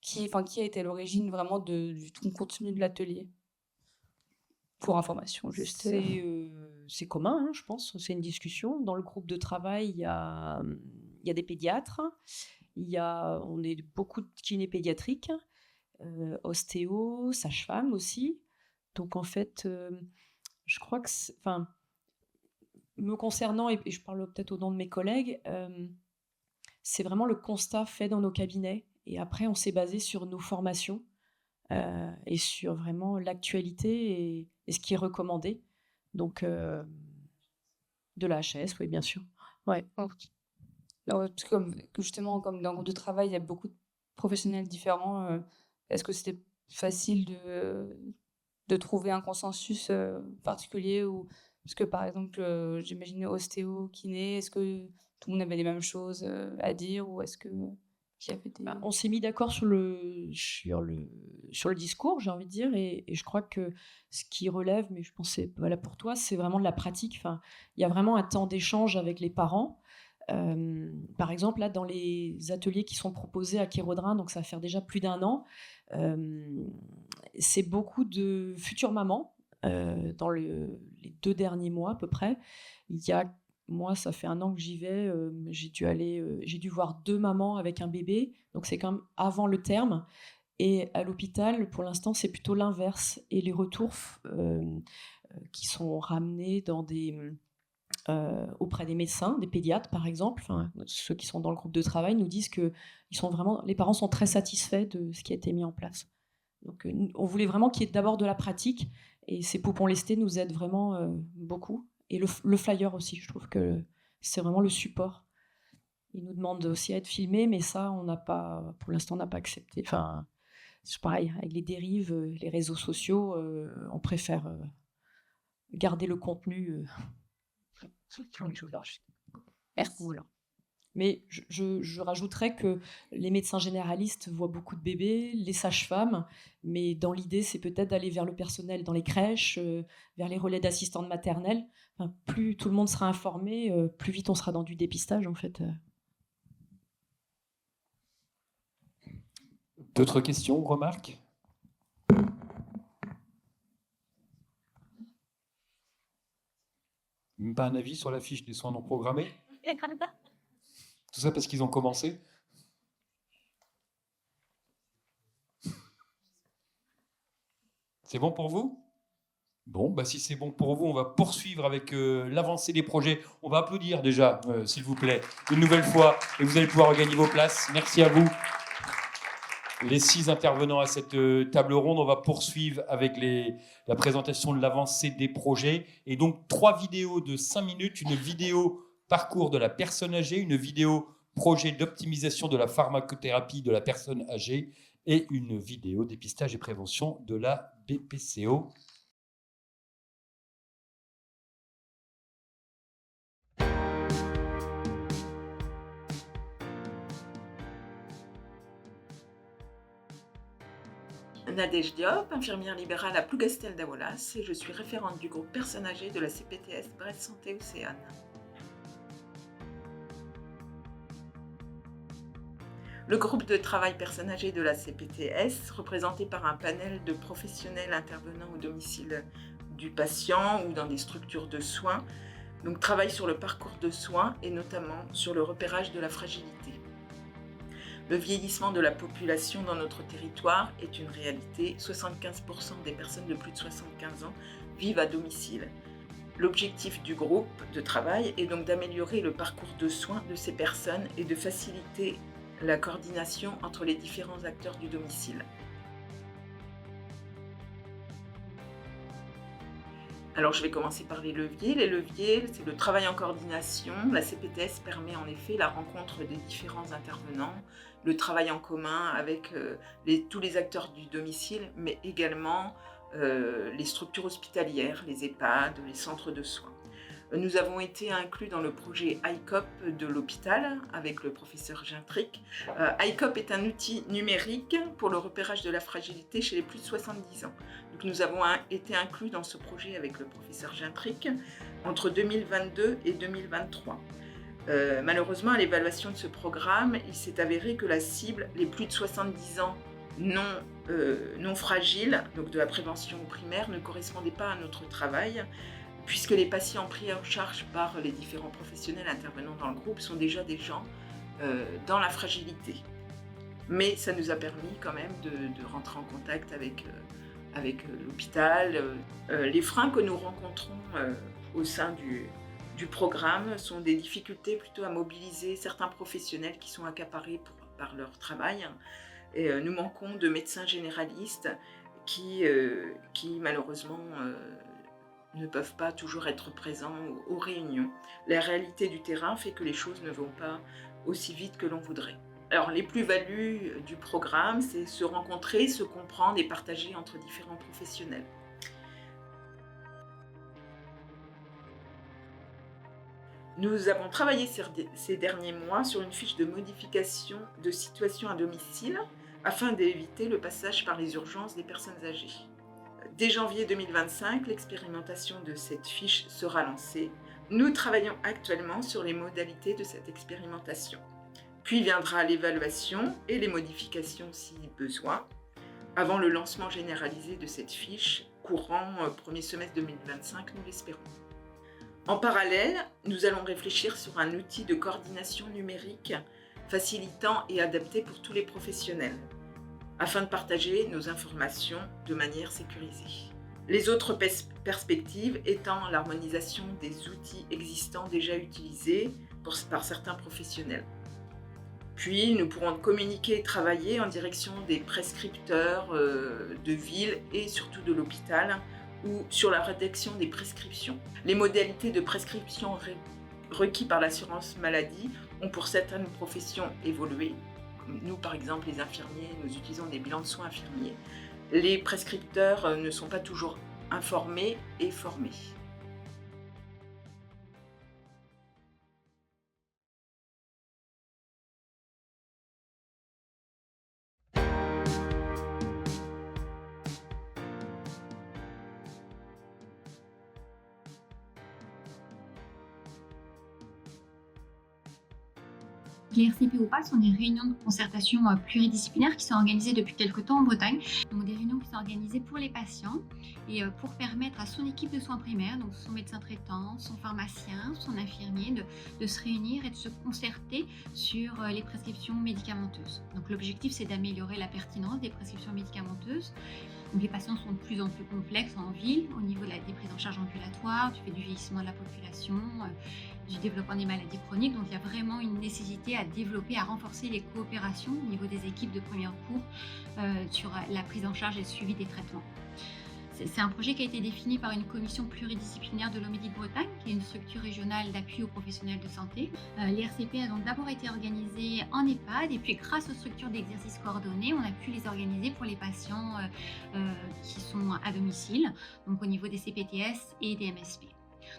qui a été à l'origine vraiment du contenu de l'atelier? Pour information, juste. C'est commun, je pense. C'est une discussion. Dans le groupe de travail, il y a des pédiatres. On est beaucoup de kinés pédiatriques, ostéo, sage-femme aussi. Donc, en fait, je crois que... me concernant, et je parle peut-être au nom de mes collègues, c'est vraiment le constat fait dans nos cabinets. Et après, on s'est basé sur nos formations et sur vraiment l'actualité et ce qui est recommandé. Donc, de la HS, oui, bien sûr. Ouais. Alors, justement, comme dans le groupe de travail, il y a beaucoup de professionnels différents. Est-ce que c'était facile de trouver un consensus particulier, ou parce que, par exemple, j'imagine ostéo, kiné, est-ce que tout le monde avait les mêmes choses à dire, ou est-ce que... On s'est mis d'accord sur le discours, j'ai envie de dire, et je crois que ce qui relève, mais je pense que c'est valable pour toi, c'est vraiment de la pratique. Il y a vraiment un temps d'échange avec les parents. Par exemple, là, dans les ateliers qui sont proposés à Kérodrin, donc ça va faire déjà plus d'1 an, c'est beaucoup de futures mamans. Dans les 2 derniers mois à peu près, moi, ça fait 1 an que j'y vais. J'ai dû voir 2 mamans avec un bébé, donc c'est quand même avant le terme. Et à l'hôpital, pour l'instant, c'est plutôt l'inverse. Et les retours qui sont ramenés auprès des médecins, des pédiatres par exemple, ceux qui sont dans le groupe de travail nous disent que les parents sont très satisfaits de ce qui a été mis en place. Donc, on voulait vraiment qu'il y ait d'abord de la pratique Et ces poupons lestés nous aident vraiment beaucoup. Et le flyer aussi, je trouve que c'est vraiment le support. Ils nous demandent aussi à être filmés, mais ça, on n'a pas, pour l'instant, on n'a pas accepté. Enfin, c'est pareil, avec les dérives, les réseaux sociaux, on préfère garder le contenu. Merci. Voilà. Mais je rajouterais que les médecins généralistes voient beaucoup de bébés, les sages-femmes, mais dans l'idée, c'est peut-être d'aller vers le personnel dans les crèches, vers les relais d'assistantes maternelles. Enfin, plus tout le monde sera informé, plus vite on sera dans du dépistage, en fait. D'autres questions, remarques? Même pas un avis sur la fiche des soins non programmés? Tout ça parce qu'ils ont commencé? C'est bon pour vous? Bon, bah si c'est bon pour vous, on va poursuivre avec l'avancée des projets. On va applaudir déjà, s'il vous plaît, une nouvelle fois, et vous allez pouvoir regagner vos places. Merci à vous. Les 6 intervenants à cette table ronde, on va poursuivre avec la présentation de l'avancée des projets. Et donc, 3 vidéos de 5 minutes, une vidéo parcours de la personne âgée, une vidéo projet d'optimisation de la pharmacothérapie de la personne âgée et une vidéo dépistage et prévention de la BPCO. Nadège Diop, infirmière libérale à Plougastel d'Awolas, et je suis référente du groupe personnes âgées de la CPTS Brest Santé Océane. Le groupe de travail personnes âgées de la CPTS, représenté par un panel de professionnels intervenant au domicile du patient ou dans des structures de soins, donc travaille sur le parcours de soins et notamment sur le repérage de la fragilité. Le vieillissement de la population dans notre territoire est une réalité. 75% des personnes de plus de 75 ans vivent à domicile. L'objectif du groupe de travail est donc d'améliorer le parcours de soins de ces personnes et de faciliter la coordination entre les différents acteurs du domicile. Alors je vais commencer par les leviers. Les leviers, c'est le travail en coordination. La CPTS permet en effet la rencontre des différents intervenants, le travail en commun avec tous les acteurs du domicile, mais également les structures hospitalières, les EHPAD, les centres de soins. Nous avons été inclus dans le projet ICOP de l'hôpital avec le professeur Gintric. ICOP est un outil numérique pour le repérage de la fragilité chez les plus de 70 ans. Donc nous avons été inclus dans ce projet avec le professeur Gintric entre 2022 et 2023. Malheureusement, à l'évaluation de ce programme, il s'est avéré que la cible, les plus de 70 ans non fragiles, donc de la prévention primaire, ne correspondait pas à notre travail, puisque les patients pris en charge par les différents professionnels intervenant dans le groupe sont déjà des gens dans la fragilité. Mais ça nous a permis quand même de rentrer en contact avec l'hôpital. Les freins que nous rencontrons au sein du programme sont des difficultés plutôt à mobiliser certains professionnels qui sont accaparés par leur travail. Et nous manquons de médecins généralistes qui malheureusement ne peuvent pas toujours être présents aux réunions. La réalité du terrain fait que les choses ne vont pas aussi vite que l'on voudrait. Alors les plus-values du programme, c'est se rencontrer, se comprendre et partager entre différents professionnels. Nous avons travaillé ces derniers mois sur une fiche de modification de situation à domicile afin d'éviter le passage par les urgences des personnes âgées. Dès janvier 2025, l'expérimentation de cette fiche sera lancée. Nous travaillons actuellement sur les modalités de cette expérimentation. Puis viendra l'évaluation et les modifications si besoin, avant le lancement généralisé de cette fiche, courant premier semestre 2025, nous l'espérons. En parallèle, nous allons réfléchir sur un outil de coordination numérique facilitant et adapté pour tous les professionnels, afin de partager nos informations de manière sécurisée. Les autres perspectives étant l'harmonisation des outils existants déjà utilisés par certains professionnels. Puis nous pourrons communiquer et travailler en direction des prescripteurs de ville et surtout de l'hôpital ou sur la rédaction des prescriptions. Les modalités de prescription requises par l'assurance maladie ont pour certaines professions évolué. Nous, par exemple, les infirmiers, nous utilisons des bilans de soins infirmiers. Les prescripteurs ne sont pas toujours informés et formés. Les RCP OPAL sont des réunions de concertation pluridisciplinaires qui sont organisées depuis quelques temps en Bretagne. Donc des réunions qui sont organisées pour les patients et pour permettre à son équipe de soins primaires, donc son médecin traitant, son pharmacien, son infirmier, de se réunir et de se concerter sur les prescriptions médicamenteuses. Donc l'objectif, c'est d'améliorer la pertinence des prescriptions médicamenteuses. Donc les patients sont de plus en plus complexes en ville au niveau des prises en charge ambulatoires, du fait du vieillissement de la population, du développement des maladies chroniques. Donc il y a vraiment une nécessité à développer, à renforcer les coopérations au niveau des équipes de premier recours sur la prise en charge et le suivi des traitements. C'est un projet qui a été défini par une commission pluridisciplinaire de l'Omédic Bretagne, qui est une structure régionale d'appui aux professionnels de santé. Les RCP ont d'abord été organisés en EHPAD et puis grâce aux structures d'exercice coordonnés, on a pu les organiser pour les patients qui sont à domicile, donc au niveau des CPTS et des MSP.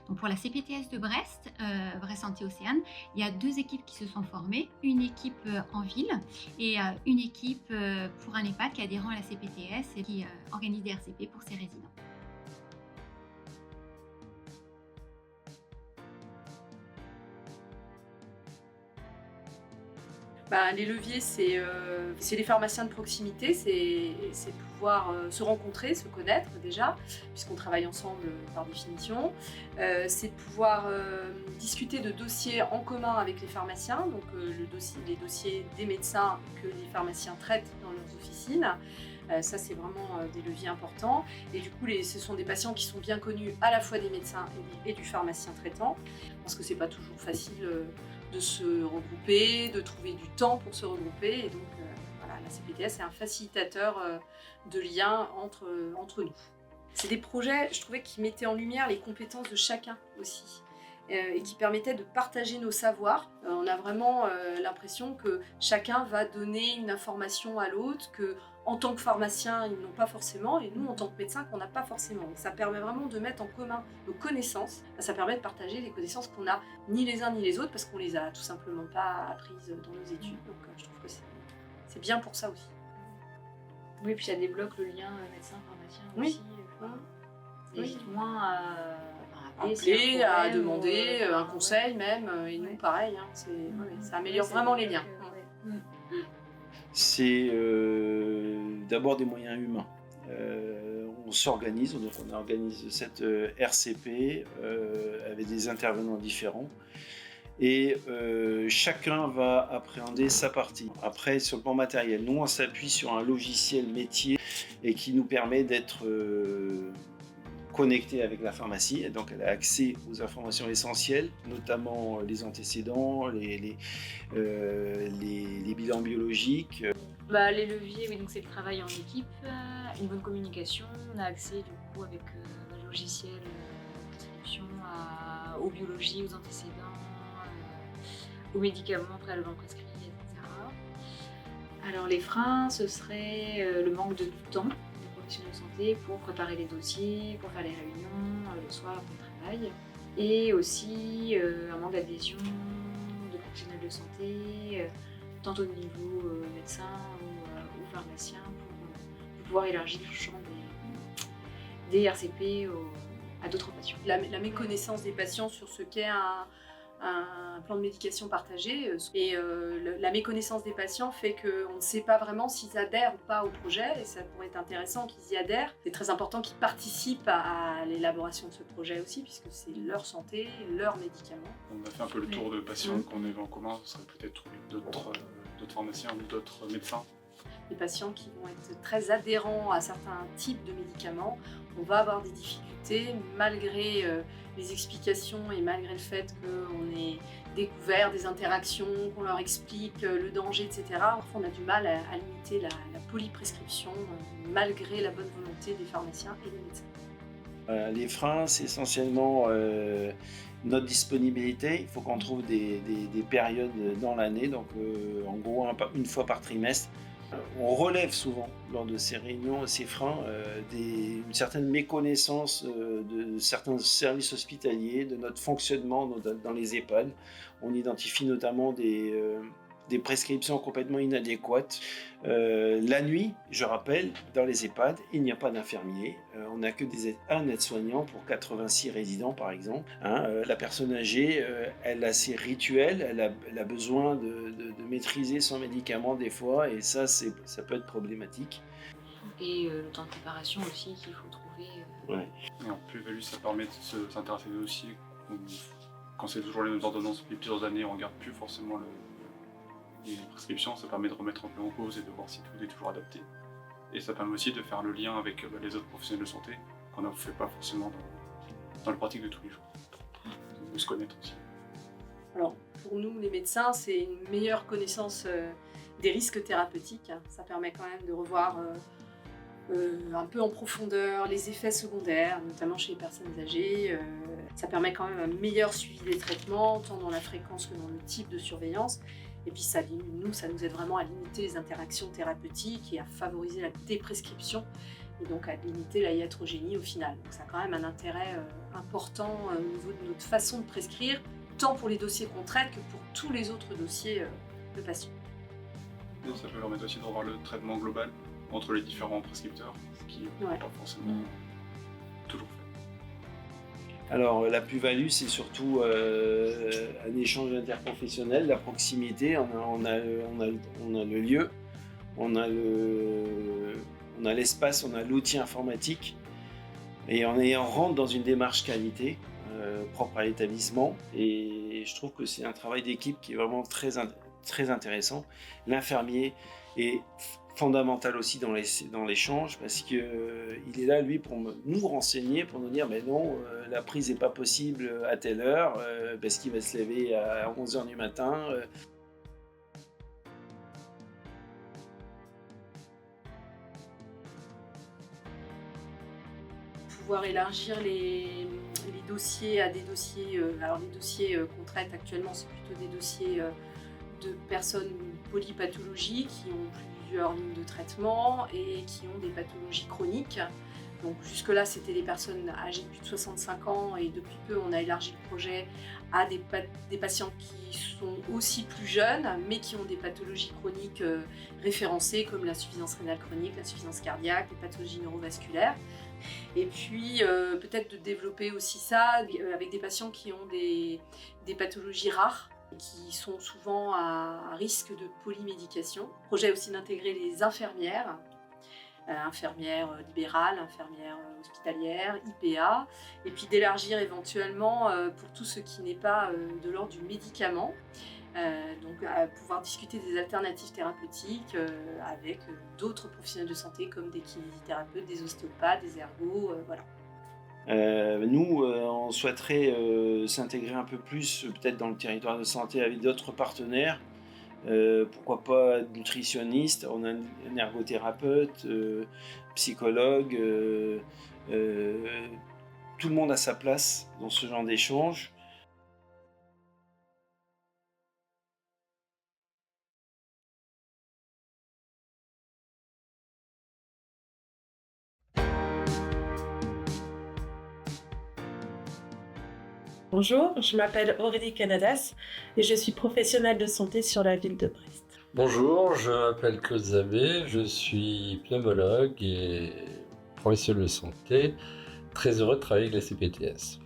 Donc pour la CPTS de Brest, Brest Santé Océane, il y a 2 équipes qui se sont formées, une équipe en ville et une équipe pour un EHPAD qui est adhérent à la CPTS et qui organise des RCP pour ses résidents. Les leviers, c'est les pharmaciens de proximité, c'est pouvoir se rencontrer, se connaître déjà, puisqu'on travaille ensemble par définition. C'est de pouvoir discuter de dossiers en commun avec les pharmaciens, donc les dossiers des médecins que les pharmaciens traitent dans leurs officines. Ça, c'est vraiment des leviers importants. Et du coup, ce sont des patients qui sont bien connus à la fois des médecins et du pharmacien traitant, parce que c'est pas toujours facile de se regrouper, de trouver du temps pour se regrouper. Et donc, la CPTS est un facilitateur de liens entre nous. C'est des projets, je trouvais, qui mettaient en lumière les compétences de chacun aussi. Et qui permettaient de partager nos savoirs. On a vraiment l'impression que chacun va donner une information à l'autre, que en tant que pharmacien, ils n'ont pas forcément, et nous, en tant que médecins, qu'on n'a pas forcément. Donc, ça permet vraiment de mettre en commun nos connaissances. Ça permet de partager les connaissances qu'on n'a ni les uns ni les autres, parce qu'on les a tout simplement pas apprises dans nos études. Donc, je trouve que c'est bien pour ça aussi. Oui, puis ça débloque le lien médecin-pharmacien aussi. N'hésite moins à appeler, à demander un conseil même. Et nous, pareil, ça améliore vraiment les liens. C'est d'abord des moyens humains. On s'organise, donc on organise cette RCP avec des intervenants différents et chacun va appréhender sa partie. Après, sur le plan matériel, nous on s'appuie sur un logiciel métier et qui nous permet d'être connecté avec la pharmacie, et donc elle a accès aux informations essentielles, notamment les antécédents, les bilans biologiques. Les leviers, oui, donc c'est le travail en équipe, une bonne communication, on a accès du coup avec le logiciel prescription aux biologies, aux antécédents, aux médicaments préalablement prescrits, etc. Alors les freins, ce serait le manque de temps des professionnels de santé pour préparer les dossiers, pour faire les réunions le soir après le travail, et aussi un manque d'adhésion de professionnels de santé, tant au niveau médecin ou pharmacien, pour pouvoir élargir le champ des RCP à d'autres patients. La méconnaissance des patients sur ce qu'est un plan de médication partagé, et la méconnaissance des patients fait qu'on ne sait pas vraiment s'ils adhèrent ou pas au projet, et ça pourrait être intéressant qu'ils y adhèrent. C'est très important qu'ils participent à l'élaboration de ce projet aussi, puisque c'est leur santé, leurs médicaments. On a fait un peu le tour de patients qu'on avait en commun, ce serait peut-être d'autres pharmaciens ou d'autres médecins. Les patients qui vont être très adhérents à certains types de médicaments, on va avoir des difficultés malgré les explications et malgré le fait qu'on ait découvert des interactions, qu'on leur explique le danger, etc. Parfois on a du mal à limiter la polyprescription malgré la bonne volonté des pharmaciens et des médecins. Les freins, c'est essentiellement notre disponibilité. Il faut qu'on trouve des périodes dans l'année, donc en gros une fois par trimestre. On relève souvent lors de ces réunions, ces freins, une certaine méconnaissance de certains services hospitaliers, de notre fonctionnement dans les EHPAD. On identifie notamment des prescriptions complètement inadéquates. La nuit, je rappelle, dans les EHPAD, il n'y a pas d'infirmier. On n'a que un aide-soignant pour 86 résidents, par exemple. La personne âgée, elle a ses rituels, elle a besoin de maîtriser son médicament des fois, et ça peut être problématique. Et le temps de préparation aussi qu'il faut trouver. Ouais. Et en plus-value, ça permet de s'intéresser aux dossiers. Quand c'est toujours les mêmes ordonnances depuis plusieurs années, on ne regarde plus forcément les prescriptions. Ça permet de remettre un peu en cause et de voir si tout est toujours adapté. Et ça permet aussi de faire le lien avec les autres professionnels de santé qu'on ne fait pas forcément dans la pratique de tous les jours. De se connaître aussi. Alors, pour nous, les médecins, c'est une meilleure connaissance des risques thérapeutiques. Ça permet quand même de revoir un peu en profondeur les effets secondaires, notamment chez les personnes âgées. Ça permet quand même un meilleur suivi des traitements, tant dans la fréquence que dans le type de surveillance. Et puis ça nous aide vraiment à limiter les interactions thérapeutiques et à favoriser la déprescription, et donc à limiter la iatrogénie au final. Donc ça a quand même un intérêt important au niveau de notre façon de prescrire, tant pour les dossiers qu'on traite que pour tous les autres dossiers de patients. Et ça peut permettre aussi de revoir le traitement global entre les différents prescripteurs, ce qui n'est pas forcément toujours fait. Alors la plus-value, c'est surtout un échange interprofessionnel, la proximité. On a le lieu, on a l'espace, on a l'outil informatique, et on rentre dans une démarche qualité propre à l'établissement. Et je trouve que c'est un travail d'équipe qui est vraiment très intéressant. L'infirmier est fondamental aussi dans l'échange, parce qu'il est là, lui, pour nous renseigner, pour nous dire mais non, la prise n'est pas possible à telle heure, parce qu'il va se lever à 11h du matin. Pouvoir élargir les dossiers à des dossiers, alors les dossiers qu'on traite actuellement, c'est plutôt des dossiers de personnes polypathologiques qui ont plusieurs lignes de traitement et qui ont des pathologies chroniques. Donc jusque-là, c'était des personnes âgées de plus de 65 ans, et depuis peu, on a élargi le projet à des patients qui sont aussi plus jeunes, mais qui ont des pathologies chroniques référencées, comme l'insuffisance rénale chronique, l'insuffisance cardiaque, les pathologies neurovasculaires. Et puis peut-être de développer aussi ça avec des patients qui ont des pathologies rares, qui sont souvent à risque de polymédication. Le projet est aussi d'intégrer les infirmières, infirmières libérales, infirmières hospitalières, IPA, et puis d'élargir éventuellement pour tout ce qui n'est pas de l'ordre du médicament, donc à pouvoir discuter des alternatives thérapeutiques avec d'autres professionnels de santé comme des kinésithérapeutes, des ostéopathes, des ergos, voilà. Nous, on souhaiterait s'intégrer un peu plus peut-être dans le territoire de santé avec d'autres partenaires. Pourquoi pas nutritionniste, on a un ergothérapeute, psychologue, tout le monde a sa place dans ce genre d'échange. Bonjour, je m'appelle Aurélie Canadas et je suis professionnelle de santé sur la ville de Brest. Bonjour, je m'appelle Claude Zabé, je suis pneumologue et professionnel de santé. Très heureux de travailler avec la CPTS.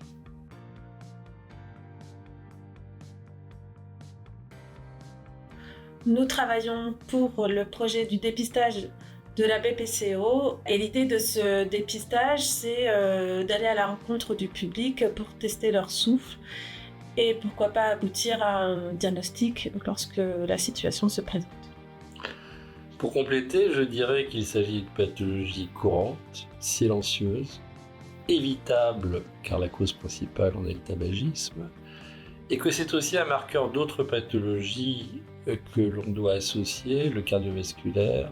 Nous travaillons pour le projet du dépistage de la BPCO, et l'idée de ce dépistage, c'est d'aller à la rencontre du public pour tester leur souffle et pourquoi pas aboutir à un diagnostic lorsque la situation se présente. Pour compléter, je dirais qu'il s'agit de pathologies courantes, silencieuses, évitables car la cause principale en est le tabagisme, et que c'est aussi un marqueur d'autres pathologies que l'on doit associer, le cardiovasculaire,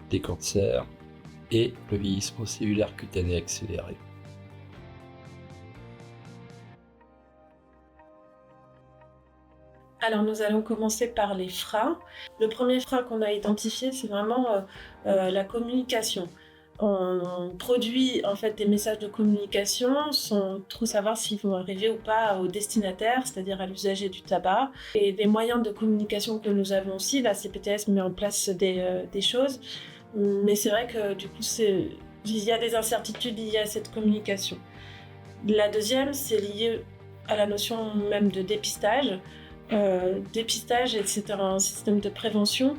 des cancers et le vieillissement cellulaire cutané accéléré. Alors nous allons commencer par les freins. Le premier frein qu'on a identifié, c'est vraiment la communication. On produit en fait des messages de communication sans trop savoir s'ils vont arriver ou pas au destinataire, c'est-à-dire à l'usager du tabac. Et les moyens de communication que nous avons aussi, la CPTS met en place des choses, mais c'est vrai que du coup il y a des incertitudes liées à cette communication. La deuxième, c'est lié à la notion même de dépistage. Dépistage, c'est un système de prévention,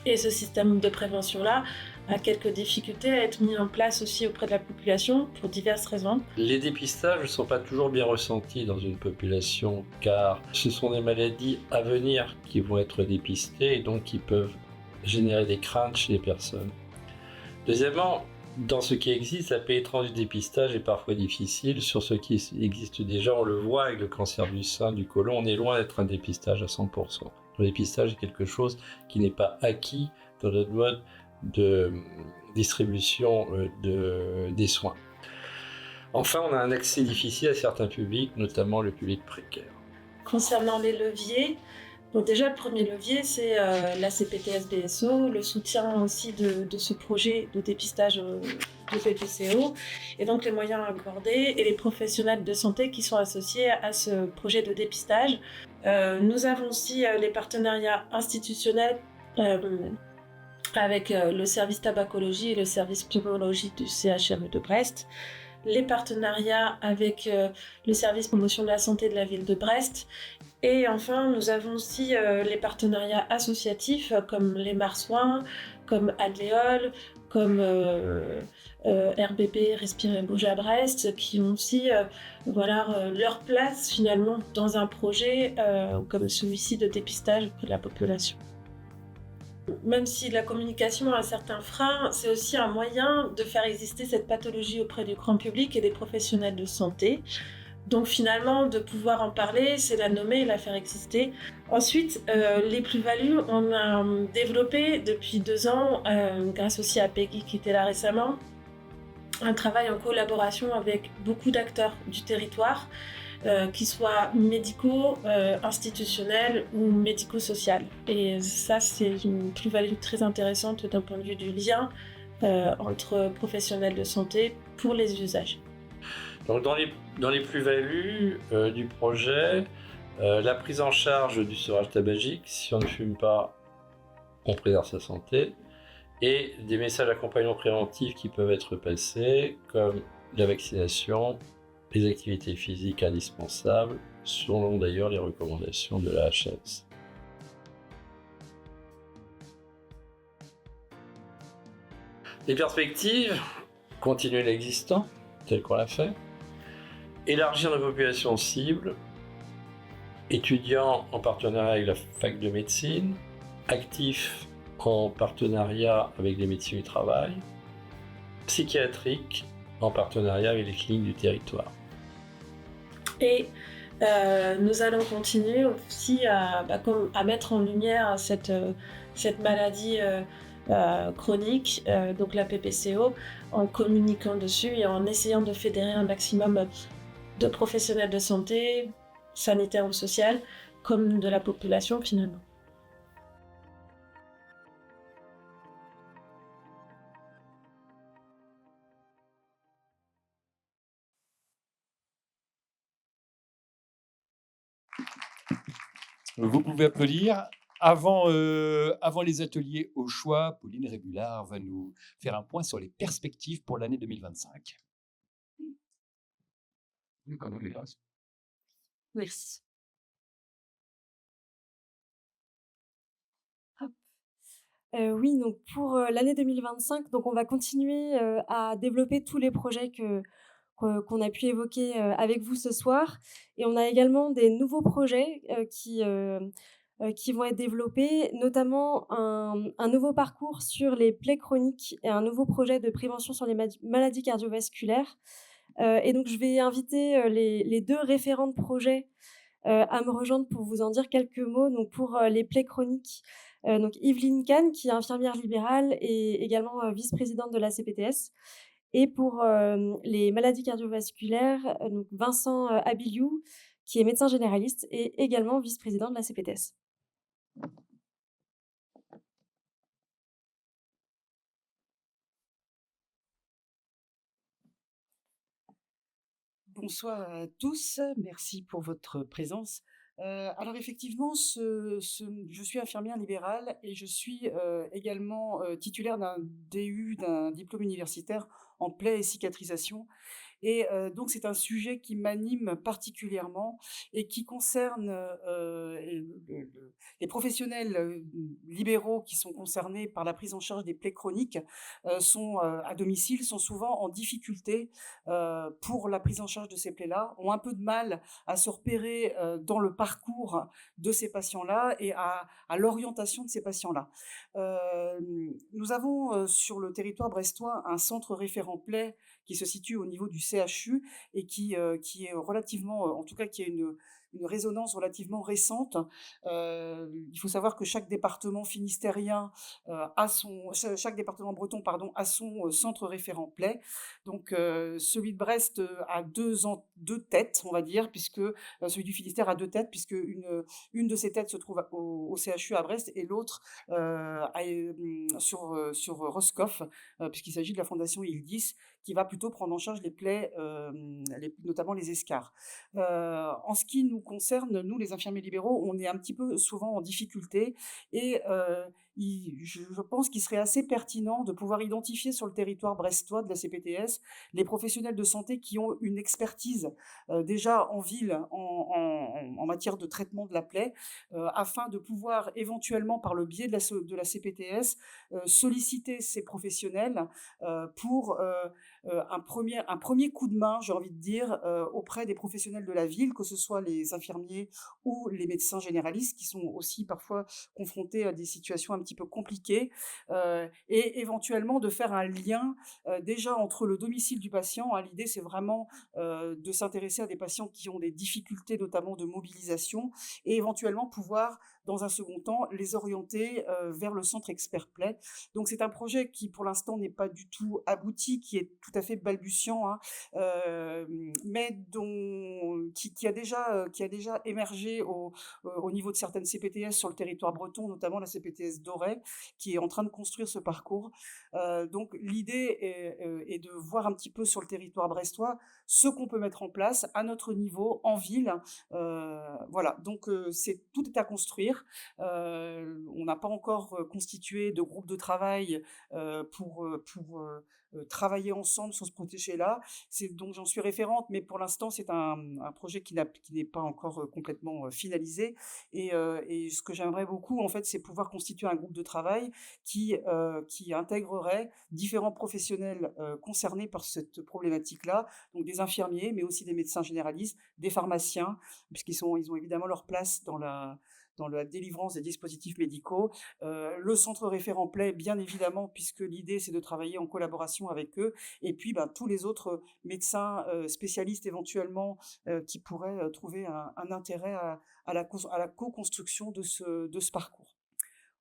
et ce système de prévention-là a quelques difficultés à être mis en place aussi auprès de la population pour diverses raisons. Les dépistages ne sont pas toujours bien ressentis dans une population car ce sont des maladies à venir qui vont être dépistées et donc qui peuvent générer des craintes chez les personnes. Deuxièmement, dans ce qui existe, la pénétrance du dépistage est parfois difficile. Sur ce qui existe déjà, on le voit avec le cancer du sein, du côlon, on est loin d'être un dépistage à 100%. Le dépistage est quelque chose qui n'est pas acquis dans notre mode de distribution des soins. Enfin, on a un accès difficile à certains publics, notamment le public précaire. Concernant les leviers, donc déjà le premier levier c'est la CPTS-BSO, le soutien aussi de ce projet de dépistage de PPCO, et donc les moyens accordés et les professionnels de santé qui sont associés à ce projet de dépistage. Nous avons aussi les partenariats institutionnels avec le service tabacologie et le service pneumologie du CHRU de Brest, les partenariats avec le service promotion de la santé de la ville de Brest, et enfin nous avons aussi les partenariats associatifs comme les Marsouins, comme Adléol, comme RBP Respirer Bouger à Brest, qui ont aussi leur place finalement dans un projet comme celui-ci de dépistage auprès de la population. Même si la communication a certains freins, c'est aussi un moyen de faire exister cette pathologie auprès du grand public et des professionnels de santé. Donc finalement, de pouvoir en parler, c'est la nommer et la faire exister. Ensuite, les plus-values, on a développé depuis 2 ans, grâce aussi à Peggy qui était là récemment, un travail en collaboration avec beaucoup d'acteurs du territoire, qu'ils soient médicaux, institutionnels ou médico-sociaux. Et ça, c'est une plus-value très intéressante d'un point de vue du lien entre professionnels de santé pour les usages. Donc dans les plus-values du projet, la prise en charge du sevrage tabagique, si on ne fume pas, on préserve sa santé, et des messages d'accompagnement préventif qui peuvent être passés, comme la vaccination, les activités physiques indispensables, selon d'ailleurs les recommandations de la HAS. Les perspectives, continuer l'existant, tel qu'on l'a fait, élargir nos populations cibles, étudiants en partenariat avec la fac de médecine, actifs en partenariat avec les médecins du travail, psychiatriques en partenariat avec les cliniques du territoire. Et nous allons continuer aussi à mettre en lumière cette maladie chronique, donc la PPCO, en communiquant dessus et en essayant de fédérer un maximum de professionnels de santé, sanitaires ou sociales, comme de la population finalement. Vous pouvez applaudir. Avant les ateliers au choix, Pauline Rébulard va nous faire un point sur les perspectives pour l'année 2025. Merci. Oui, donc pour l'année 2025, donc on va continuer à développer tous les projets qu'on a pu évoquer avec vous ce soir. Et on a également des nouveaux projets qui vont être développés, notamment un nouveau parcours sur les plaies chroniques et un nouveau projet de prévention sur les maladies cardiovasculaires. Et donc, je vais inviter les 2 référents de projet à me rejoindre pour vous en dire quelques mots. Donc, pour les plaies chroniques, donc Yveline Kahn, qui est infirmière libérale et également vice-présidente de la CPTS. Et pour les maladies cardiovasculaires, donc Vincent Abiliou, qui est médecin généraliste et également vice-président de la CPTS. Bonsoir à tous, merci pour votre présence. Alors effectivement, je suis infirmière libérale et je suis également titulaire d'un DU, d'un diplôme universitaire en plaie et cicatrisation. Et donc c'est un sujet qui m'anime particulièrement et qui concerne les professionnels libéraux qui sont concernés par la prise en charge des plaies chroniques sont à domicile, sont souvent en difficulté pour la prise en charge de ces plaies-là, ont un peu de mal à se repérer dans le parcours de ces patients-là et à l'orientation de ces patients-là. Nous avons sur le territoire brestois un centre référent plaies qui se situe au niveau du CHU et qui est relativement, en tout cas qui a une résonance relativement récente. Il faut savoir que chaque département finistérien chaque département breton a son centre référent plaies. Donc celui de Brest a deux têtes, on va dire, puisque celui du Finistère a deux têtes, puisque une de ces têtes se trouve au CHU à Brest et l'autre sur Roscoff, puisqu'il s'agit de la fondation Ildis, qui va plutôt prendre en charge les plaies, notamment les escarres. En ce qui nous concerne, nous les infirmiers libéraux, on est un petit peu souvent en difficulté et je pense qu'il serait assez pertinent de pouvoir identifier sur le territoire brestois de la CPTS les professionnels de santé qui ont une expertise déjà en ville en matière de traitement de la plaie, afin de pouvoir éventuellement, par le biais de la CPTS, solliciter ces professionnels pour un premier coup de main, j'ai envie de dire, auprès des professionnels de la ville, que ce soit les infirmiers ou les médecins généralistes qui sont aussi parfois confrontés à des situations un petit peu compliquées, et éventuellement de faire un lien déjà entre le domicile du patient. L'idée, c'est vraiment de s'intéresser à des patients qui ont des difficultés, notamment de mobilisation, et éventuellement pouvoir, dans un second temps, les orienter vers le centre expert plaie. Donc c'est un projet qui, pour l'instant, n'est pas du tout abouti, qui est tout à fait balbutiant, mais qui a déjà émergé au niveau de certaines CPTS sur le territoire breton, notamment la CPTS d'Auray, qui est en train de construire ce parcours. Donc l'idée est de voir un petit peu sur le territoire brestois ce qu'on peut mettre en place à notre niveau, en ville. Voilà, donc tout est à construire. On n'a pas encore constitué de groupe de travail pour travailler ensemble sur ce projet-là. Donc j'en suis référente, mais pour l'instant c'est un projet qui n'est pas encore complètement finalisé. Et ce que j'aimerais beaucoup, en fait, c'est pouvoir constituer un groupe de travail qui intégrerait différents professionnels concernés par cette problématique-là, donc des infirmiers, mais aussi des médecins généralistes, des pharmaciens, puisqu'ils ont évidemment leur place dans la délivrance des dispositifs médicaux, le centre référent plaie, bien évidemment, puisque l'idée c'est de travailler en collaboration avec eux, et puis tous les autres médecins spécialistes éventuellement qui pourraient trouver un intérêt à la co-construction de ce parcours.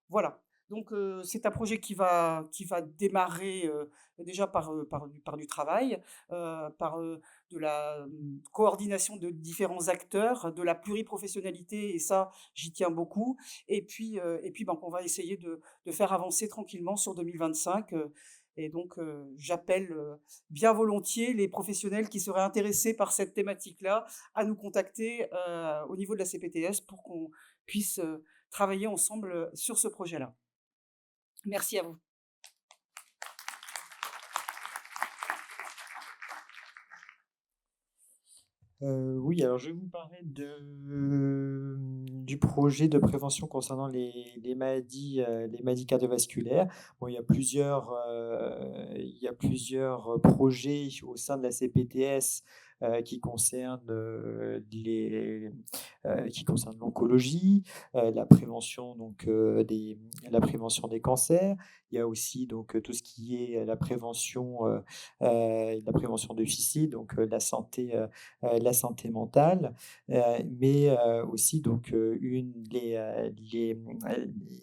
Voilà. Donc c'est un projet qui va démarrer déjà par du travail, par de la coordination de différents acteurs, de la pluriprofessionnalité, et ça j'y tiens beaucoup. Et puis on va essayer de faire avancer tranquillement sur 2025. Et donc j'appelle bien volontiers les professionnels qui seraient intéressés par cette thématique-là à nous contacter au niveau de la CPTS pour qu'on puisse travailler ensemble sur ce projet-là. Merci à vous. Oui, alors je vais vous parler du projet de prévention concernant les maladies cardiovasculaires. Bon, il y a plusieurs projets au sein de la CPTS qui concernent l'oncologie, la prévention la prévention des cancers. Il y a aussi donc tout ce qui est la prévention du suicide, donc la santé mentale, mais aussi donc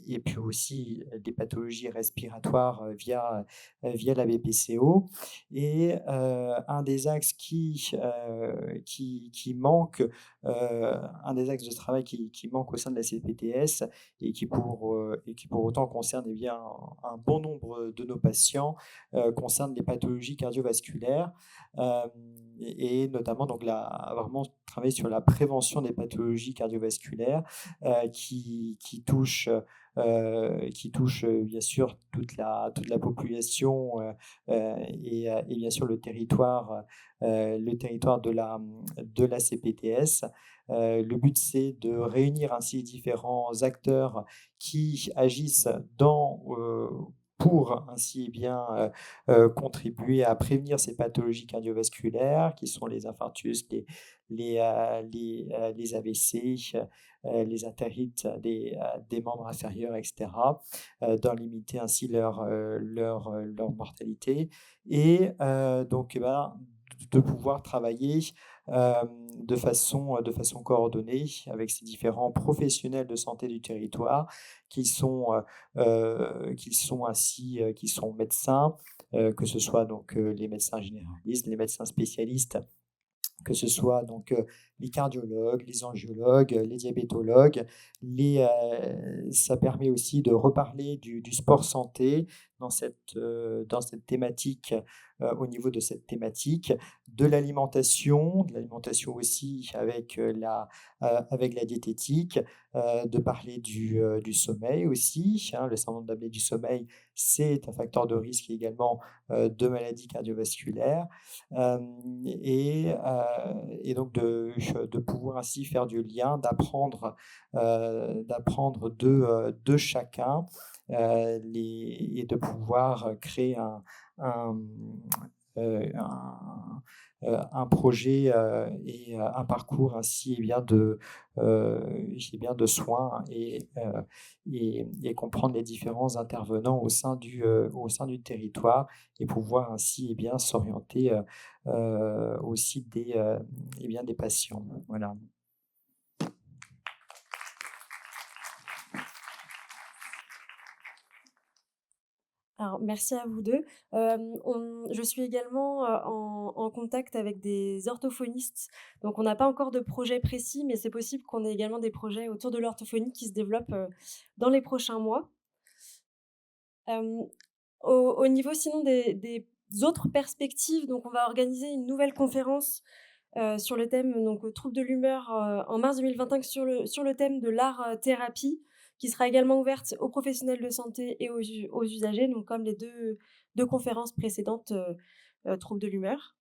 et puis aussi des pathologies respiratoires via la BPCO. Et un des axes qui qui manque, un des axes de travail qui manque au sein de la CPTS et qui pour autant concerne bien un bon nombre de nos patients, concerne les pathologies cardiovasculaires, et notamment donc vraiment travailler sur la prévention des pathologies cardiovasculaires qui touchent bien sûr toute la population et bien sûr le territoire de la CPTS. Le but, c'est de réunir ainsi différents acteurs qui agissent pour ainsi contribuer à prévenir ces pathologies cardiovasculaires qui sont les infarctus, les AVC, les interrites des membres inférieurs, etc., d'en limiter ainsi leur mortalité et donc de pouvoir travailler de façon coordonnée avec ces différents professionnels de santé du territoire qui sont médecins, que ce soit donc les médecins généralistes, les médecins spécialistes, que ce soit donc les cardiologues, les angiologues, les diabétologues. Ça permet aussi de reparler du sport santé dans cette thématique, au niveau de cette thématique, de l'alimentation aussi avec la diététique, de parler du sommeil aussi. Le syndrome d'apnée du sommeil, c'est un facteur de risque également de maladies cardiovasculaires. Et donc de pouvoir ainsi faire du lien, d'apprendre de chacun et de pouvoir créer un projet et un parcours ainsi de soins et comprendre les différents intervenants au sein du territoire et pouvoir ainsi s'orienter aussi des patients. Voilà. Alors, merci à vous deux. Je suis également en contact avec des orthophonistes. Donc, on n'a pas encore de projet précis, mais c'est possible qu'on ait également des projets autour de l'orthophonie qui se développent dans les prochains mois. Au niveau sinon des autres perspectives, donc on va organiser une nouvelle conférence sur le thème troubles de l'humeur en mars 2025 sur le thème de l'art-thérapie, qui sera également ouverte aux professionnels de santé et aux usagers, donc comme les deux conférences précédentes, troubles de l'humeur.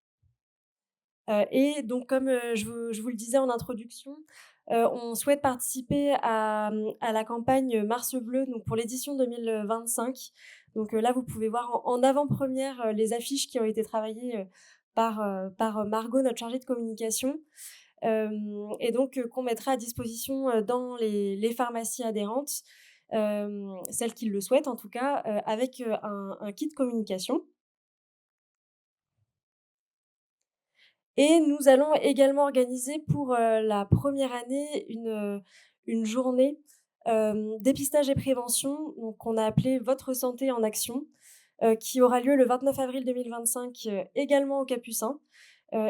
Et donc comme je vous le disais en introduction, on souhaite participer à la campagne Mars Bleu donc pour l'édition 2025. Donc là, vous pouvez voir en avant-première les affiches qui ont été travaillées par Margot, notre chargée de communication. Et donc qu'on mettra à disposition dans les pharmacies adhérentes, celles qui le souhaitent en tout cas, avec un kit communication. Et nous allons également organiser pour la première année une journée dépistage et prévention, donc qu'on a appelée Votre santé en action, qui aura lieu le 29 avril 2025 également au Capucin.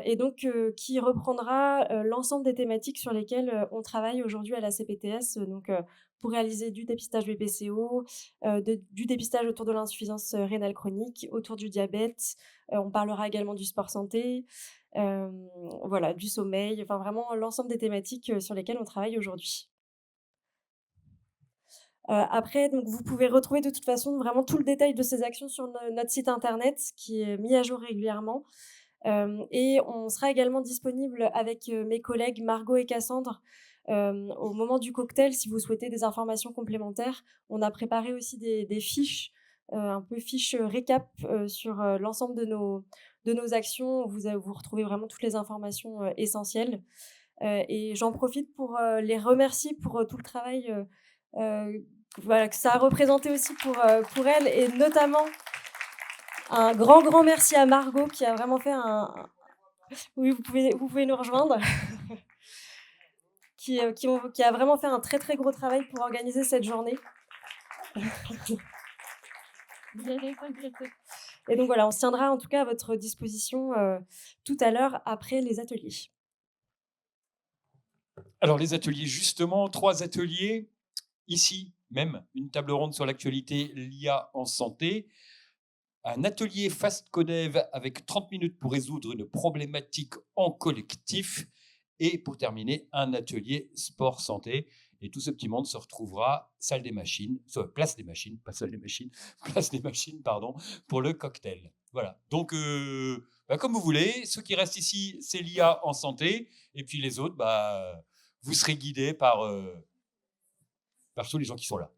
Et donc qui reprendra l'ensemble des thématiques sur lesquelles on travaille aujourd'hui à la CPTS, pour réaliser du dépistage BPCO, du dépistage autour de l'insuffisance rénale chronique, autour du diabète. On parlera également du sport santé, du sommeil, enfin vraiment l'ensemble des thématiques sur lesquelles on travaille aujourd'hui. Après, donc, vous pouvez retrouver de toute façon vraiment tout le détail de ces actions sur notre site internet qui est mis à jour régulièrement. Et on sera également disponible avec mes collègues Margot et Cassandre au moment du cocktail si vous souhaitez des informations complémentaires. On a préparé aussi des fiches, un peu fiches récap sur l'ensemble de nos actions. Vous retrouvez vraiment toutes les informations essentielles. Et j'en profite pour les remercier pour tout le travail que ça a représenté aussi pour elles, et notamment un grand merci à Margot qui a vraiment fait oui, vous pouvez nous rejoindre. qui a vraiment fait un très gros travail pour organiser cette journée. Et donc voilà, on se tiendra en tout cas à votre disposition tout à l'heure après les ateliers. Alors les ateliers, justement, 3 ateliers. Ici même, une table ronde sur l'actualité, l'IA en santé. Un atelier Fast Codev avec 30 minutes pour résoudre une problématique en collectif. Et pour terminer, un atelier sport santé. Et tout ce petit monde se retrouvera salle des machines, place des machines, pas salle des machines, place des machines, pardon, pour le cocktail. Voilà. Donc, comme vous voulez, ceux qui restent ici, c'est l'IA en santé. Et puis les autres, vous serez guidés par tous les gens qui sont là.